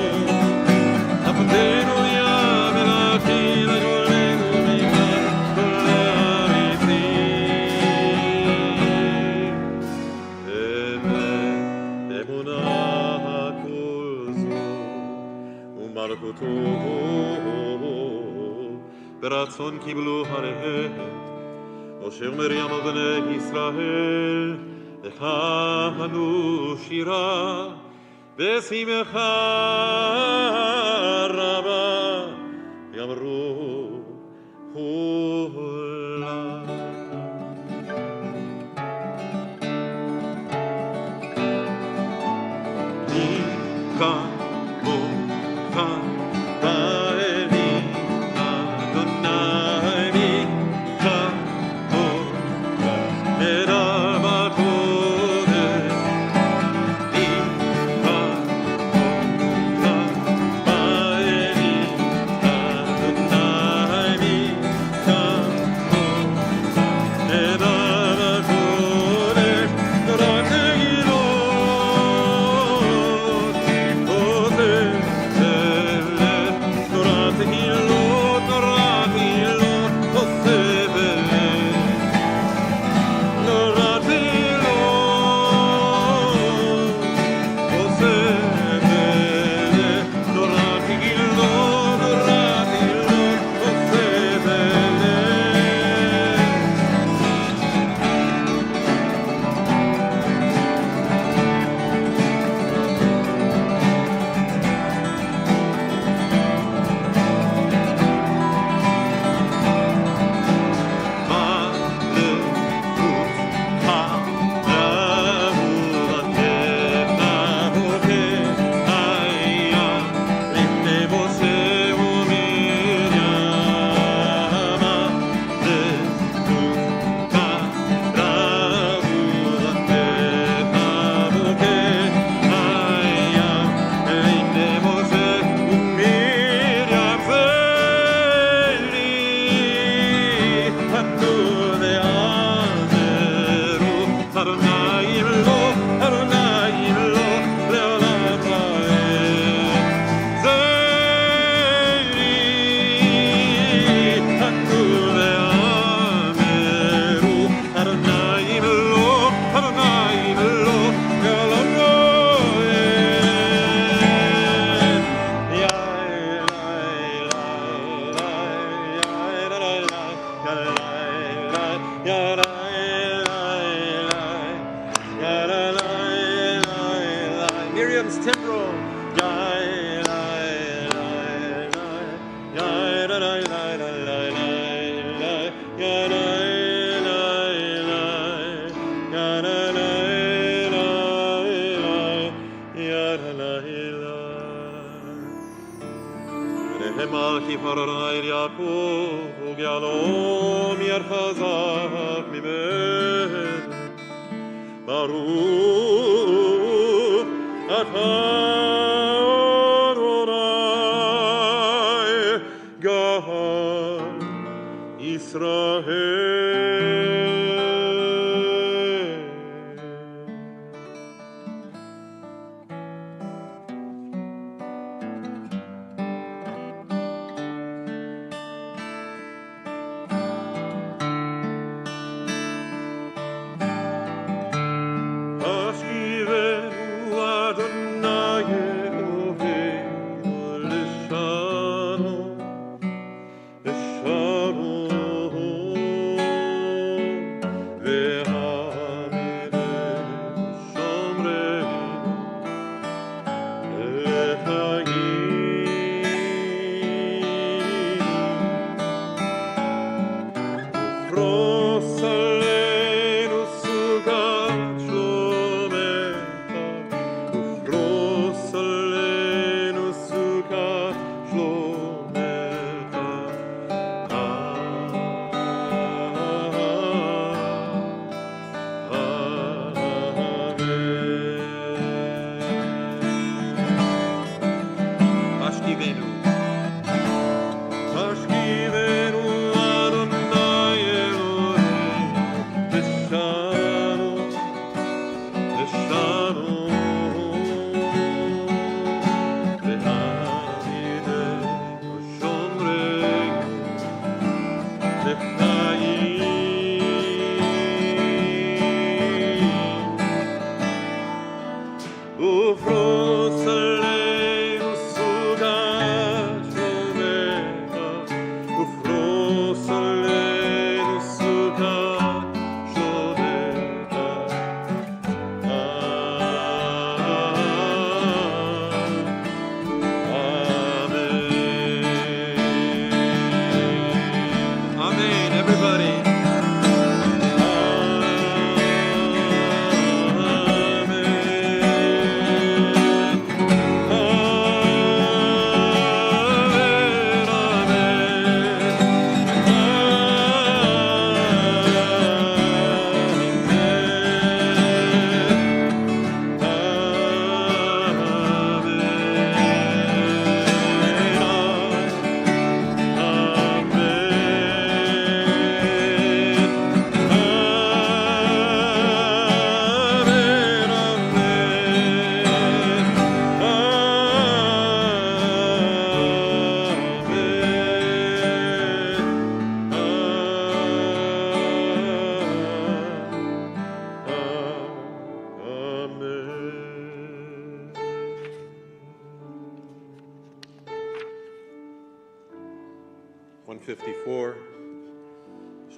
אבותינו מיד מלכים וגואלנו מכאן כל העריצים. אמת אמונה כל זאת, ומלכותו ברצון קיבלו עליהם, אשר מרים ובני ישראל, וכהנו שירה בשמחה רבה, יאמרו כולם. Adonai תפאר אדוני יעקב, וגאלו מיד חזק ממנו. ברוך אתה אדוני גאל ישראל.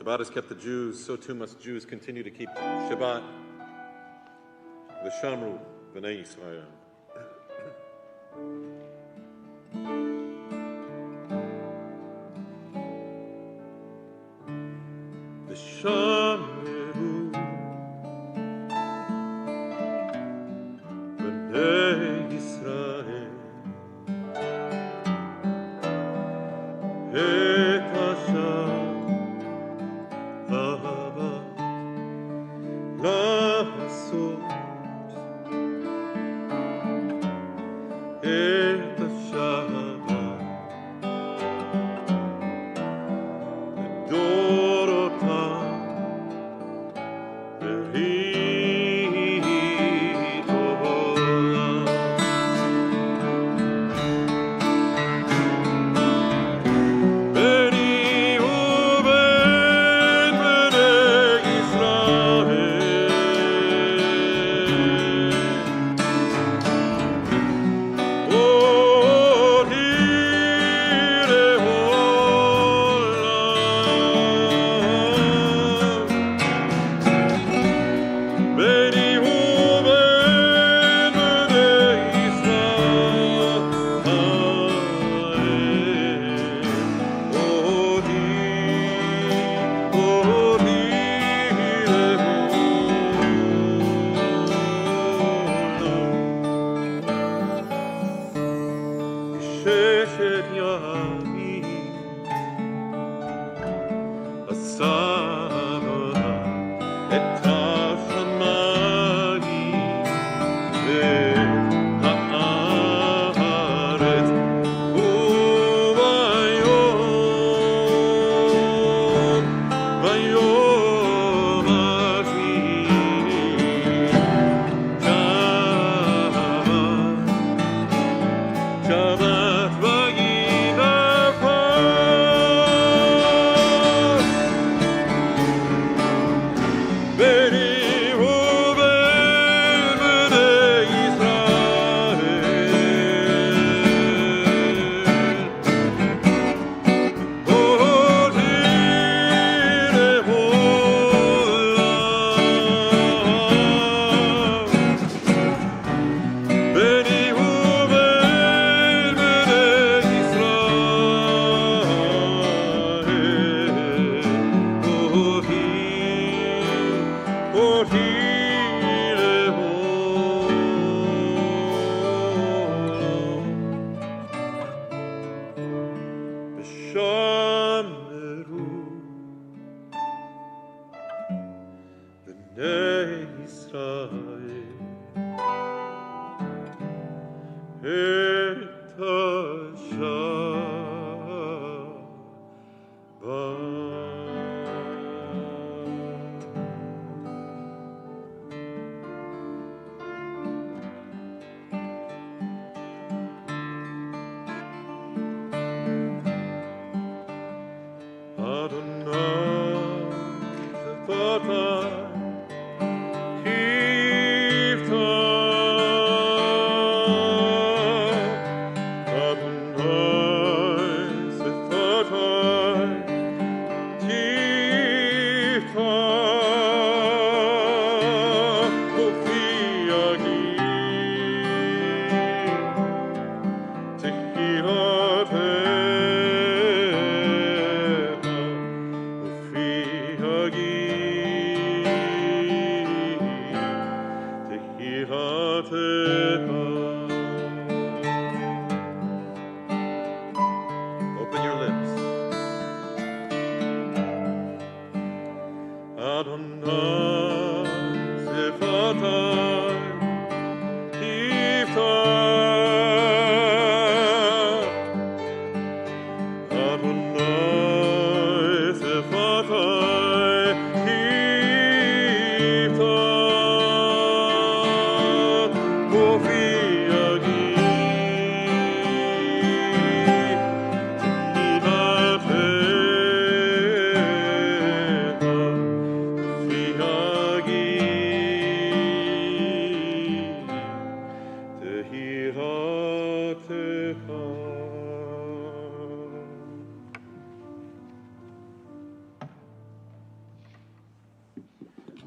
Shabbat has kept the Jews, so too must Jews continue to keep Shabbat. V'shamru b'nei Yisrael. V'shamru b'nei Yisrael. Et Hashem Be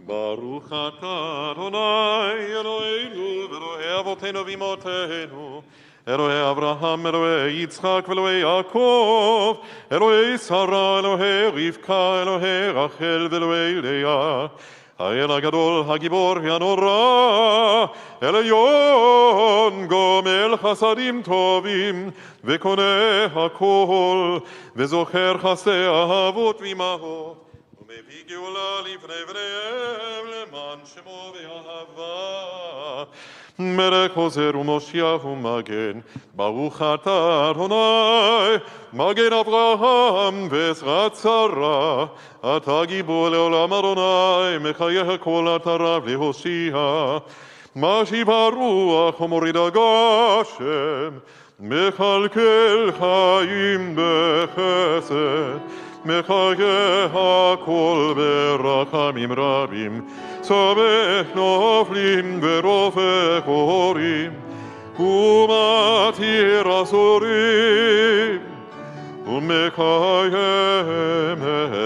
Baruch atah Adonai Eloheinu v'Elohei Avotenu v'Imotenu Elohei Avraham, Elohei Yitzchak v'Elohei Yaakov Elohei Sarah, Elohei Rivka, Elohei Rachel v'Elohei Leah האל הגדול, הגיבור והנורא, עליון גומל חסדים טובים, וקונה הכל, וזוכר חסדי אהבות ואימהות, ומביא גאולה לפני בניהם למען שמו ואהבה. מלך עוזר ומושיע ומגן, ברוך אתה אדוני, מגן אברהם ועזרת שרה, אתה גיבור לעולם אדוני, מחיה כל עטריו להושיע. משיב הרוח ומוריד הגשם, מכלכל חיים בחסד, מחיה הכל ברחמים רבים, סומך נופלים ורופא חורים, ומתיר אסורים, ומקיים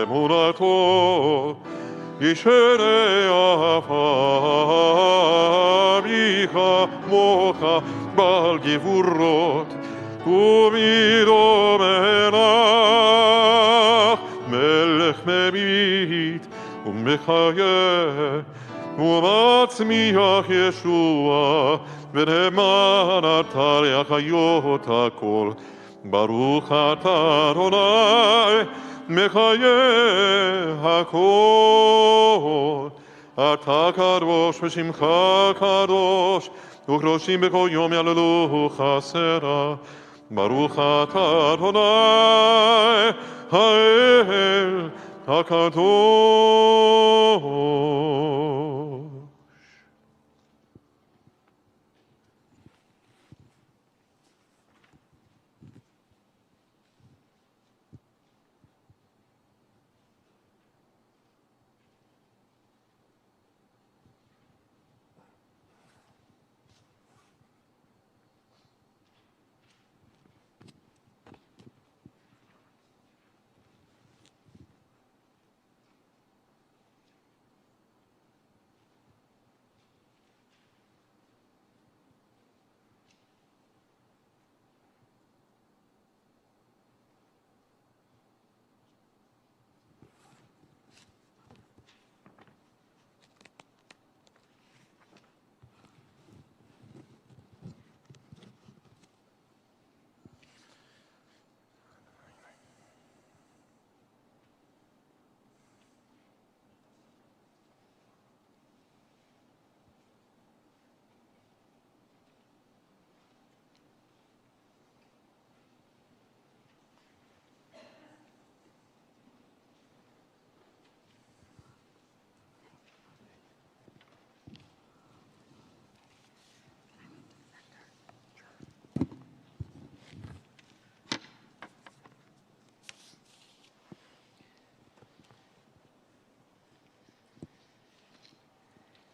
אמונתו, ישנה אביך מוחה בעל גבורות, ומידו מלך, מלך מביט ומחיה, ומצמיח ישוע, ונאמן אתה להחיות הכל. ברוך אתה אדוני, מחיי הכל. אתה קדוש ושמך קדוש, וקדושים בכל יום יעללו חסרה. ברוך אתה אדוני האל הקדוש.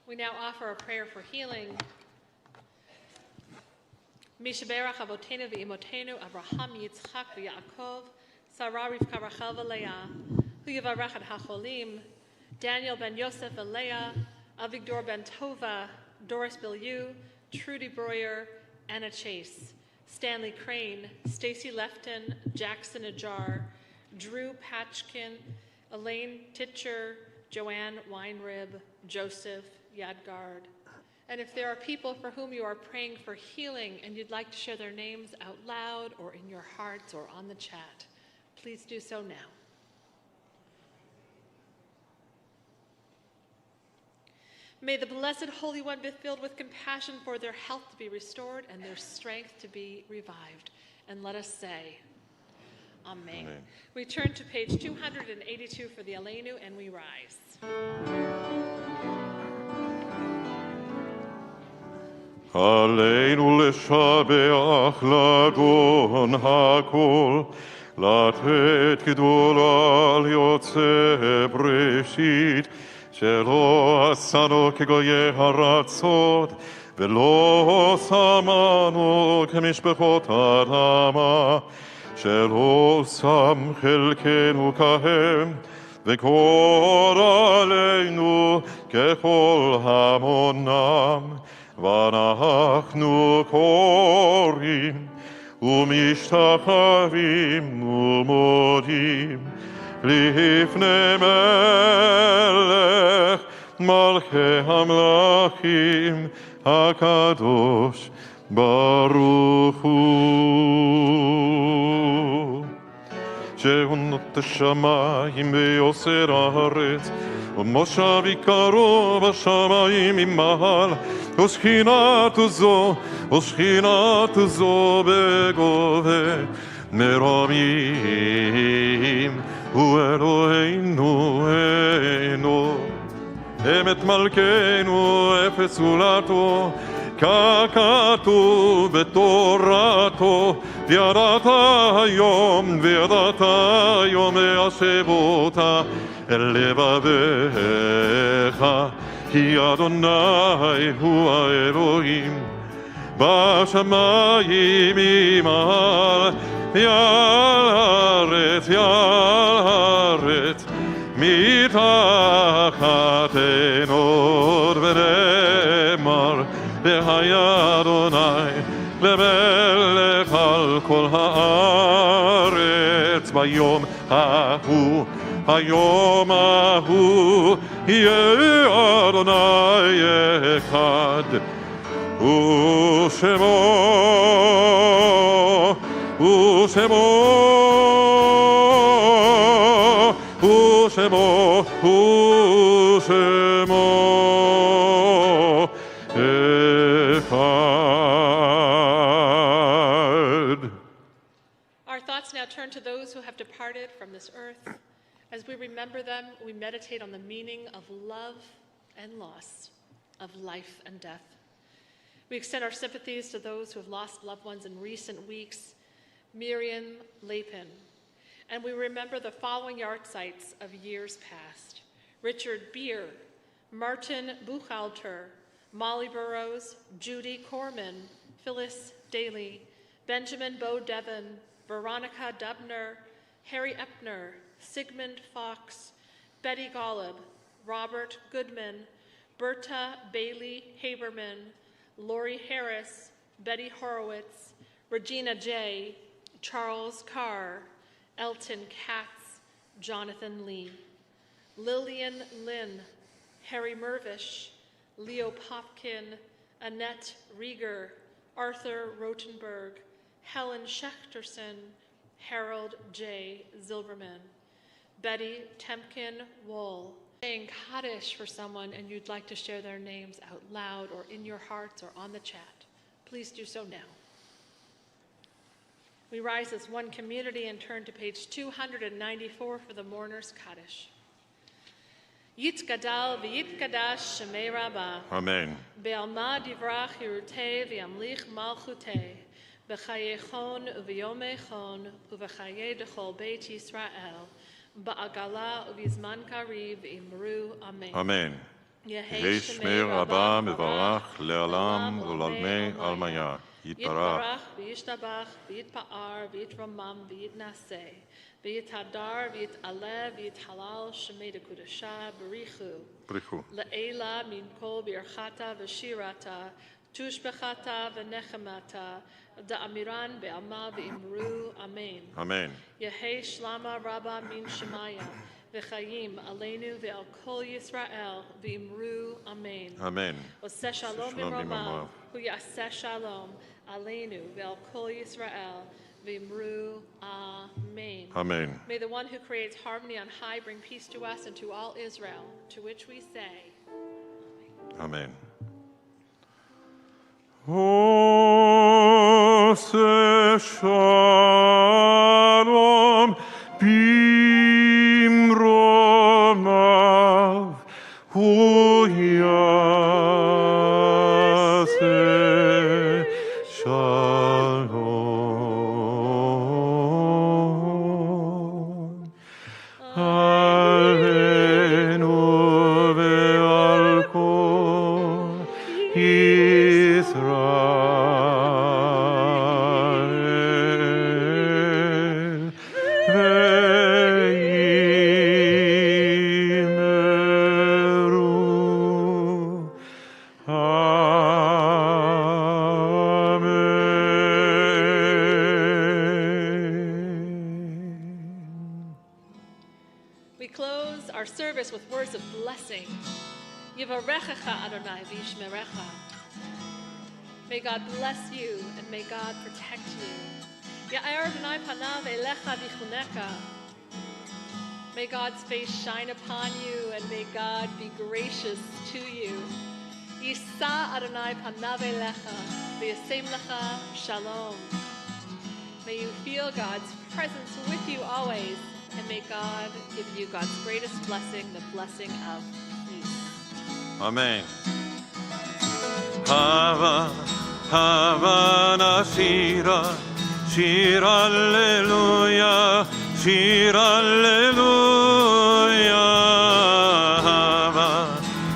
We now offer a prayer for healing. Mishaberach Avotenu v'Imotenu Avraham Yitzchak v'Yaakov Sarah Rivka Rachel v'Leah Hu Yivarach et HaCholim Daniel ben Yosef v'Leah Avigdor ben Tova Doris Bilyeu Trudy Breuer Anna Chase Stanley Crane Stacy Lefton Jackson Ajar Drew Patchkin Elaine Titcher Joanne Weinrib Joseph Yadgard. And if there are people for whom you are praying for healing and you'd like to share their names out loud or in your hearts or on the chat, please do so now. May the Blessed Holy One be filled with compassion for their health to be restored and their strength to be revived. And let us say, Amen. Amen. We turn to page 282 for the Aleinu and we rise. עלינו לשבח לאדון הכל, לתת גדולה ליוצא בראשית, שלא עשנו כגויי ארצות, ולא שמנו כמשפחות אדמה, שלא שם חלקנו כהם, וגורלנו ככל המונם. ואנחנו קוראים ומשתחווים ומודים לפני מלך מלכי המלכים הקדוש ברוך הוא. שהוא נוט השמיים ויוסר הארץ ומושב עיקרו בשמיים ממעל ושכינת זו בגובה מרומים הוא אלוהינו אינו אמת מלכנו אפס זולתו ככתוב בתורתו וידעת היום להשבותה אל לבביך כי אדוני הוא האלוהים בשמיים ממעל יארץ מתחת אין עוד ונאמר והיה אדוני למלך על כל הארץ ביום ההוא יהיה אדוני אחד ושמו Shemo Echad. Our thoughts now turn to those who have departed from this earth. As we remember them, we meditate on the meaning of love and loss, of life and death. We extend our sympathies to those who have lost loved ones in recent weeks, Miriam Lapin. And we remember the following yahrzeits of years past: Richard Beer, Martin Buchalter, Molly Burrows, Judy Corman, Phyllis Daly, Benjamin Bo Devon, Veronica Dubner, Harry Epner, Sigmund Fox, Betty Golub, Robert Goodman, Berta Bailey Haberman, Lori Harris, Betty Horowitz, Regina J., Charles Carr, Elton Katz, Jonathan Lee, Lillian Lynn, Harry Mervish, Leo Popkin, Annette Rieger, Arthur Rotenberg, Helen Schechterson, Harold J. Zilberman, Betty Temkin Wool. Saying Kaddish for someone and you'd like to share their names out loud or in your hearts or on the chat, please do so now. We rise as one community and turn to page 294 for the mourner's Kaddish. Yitgadal v'yitgadash shemei Rabbah. Amen. Be'alma divrach yirutei v'yamlich malchutei. B'chayechon u'v'yomechon u'v'chayei dechol beit Yisrael. Ba'agala u'vizman kariv imru. Amen. Amen. Yehei Shmei Rabbah mevarach le'olam u'lalmei almaya. Yitbarach v'yishtabach v'yitpa'ar v'yitramam v'yitnaseh. V'yitadar v'yitaleh v'yithalal shemei dekudasha b'richu. Le'ela min kol birchata v'shirata tushbechata v'nechemata da'amiran be'alma v'imru. Amen. Amen. Yehei shlama rabba min shemaya v'chayim aleinu ve'al kol Yisrael v'imru. Amen. Amen. Oseh shalom b'romav hu yaseh shalom aleinu ve'al kol Yisrael v'imru. Amen. Amen. May the one who creates harmony on high bring peace to us and to all Israel, to which we say, Amen. Oseh shalom b'romav hu yaseh shalom aleinu ve'al kol Yisrael ve'imeru. Amen. we close our service with words of blessing. Yivarechecha Adonai v'yishmerecha. May God bless you and may God protect you. Ya'er Adonai panav elecha v'chunecha. May God's face shine upon you and may God be gracious to you. Yisa Adonai panav elecha v'yasem lecha shalom. May you feel God's presence with you always, and may God give you God's greatest blessing, the blessing of peace. Amen. Hava, hava na shira, shir alleluia, shir alleluia. Hava,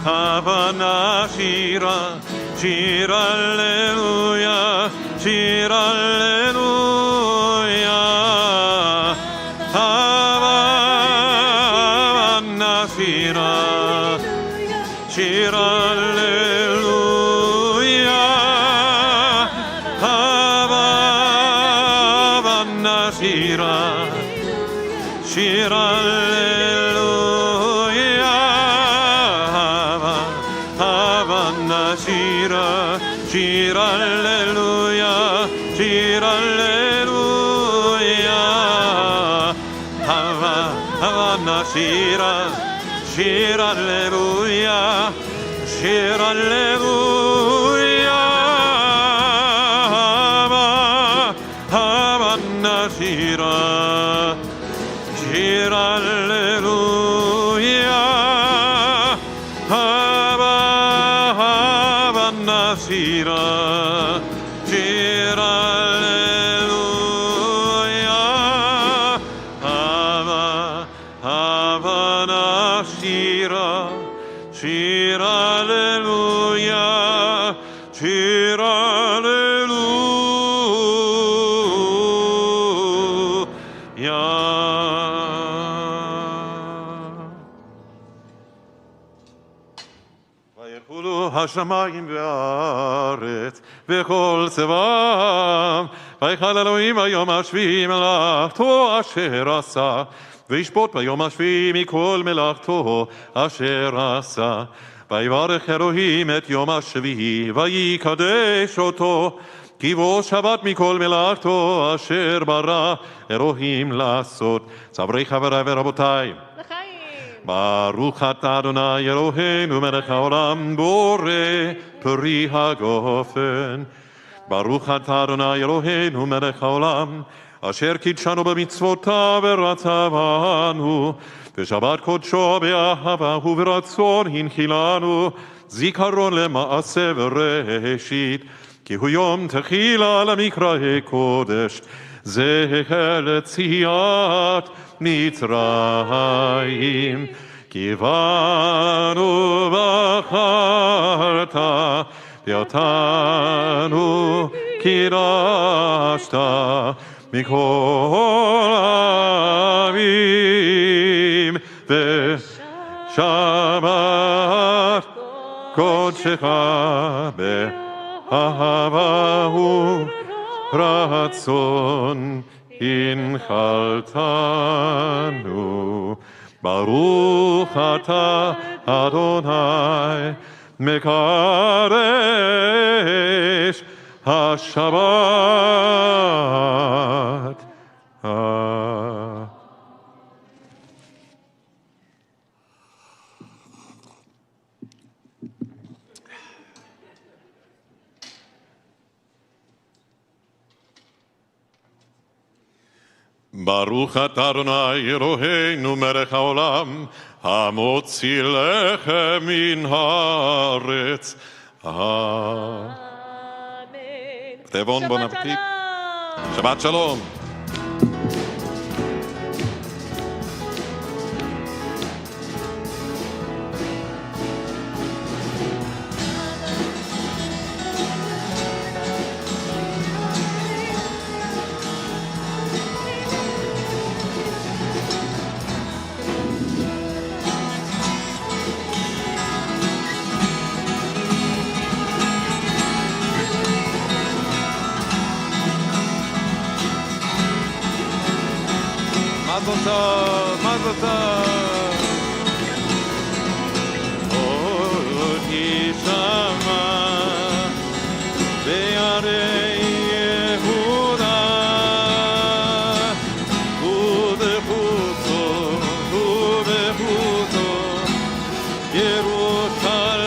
hava na shira, shir alleluia, shir alleluia. Hava na shira, shir alleluia. Hava na shira, shir alleluia. Hava na shira, shir alleluia, shir alleluia. Hava Havana Shira, Shir Alleluia, Shir Alleluia, Havana Shira, Shir Alleluia, Havana Shira, Shir Alleluia, Havana Shira, Shir Alleluia, Shir Alleluia. ויחולו השמיים והארץ וכל צבאם, ויחל אלוהים ביום השביעי מלאכתו אשר עשה, וישפוט ביום השביעי מכל מלאכתו אשר עשה. ויברך אלוהים את יום השביעי ויקדש אותו, כי בו שבת מכל מלאכתו אשר ברא אלוהים לעשות. צברי חבריי ורבותיי, לחיים. ברוך אתה אדוני אלוהינו מלך העולם בורא פרי הגופן. ברוך אתה אדוני אלוהינו מלך העולם אשר קידשנו במצוותיו ורצה בנו, ושבת קודשו באהבה וברצון הנחילנו, זיכרון למעשה וראשית, כי הוא יום תחילה למקראי קודש, זכר ליציאת מצרים. כי בנו בחרת, ואותנו קידשת מכל העמים, ושבת קודשך באהבה ורצון הנחלתנו. ברוך אתה אדוני מקדש השבת. ברוך אתה אדוני אלוהינו מלך העולם המוציא לחם מן הארץ. אמן. תבון בון שבת אפטיט. שלום. שבת שלום. מזל טוב, מזל טוב. עוד יישמע בערי יהודה ובחוצו ירושלים.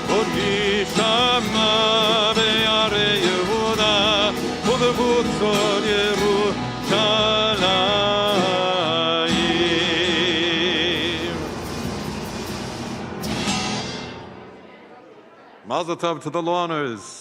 עוד יישמע בערי יהודה ובחוצו Mazel tov to the lawners.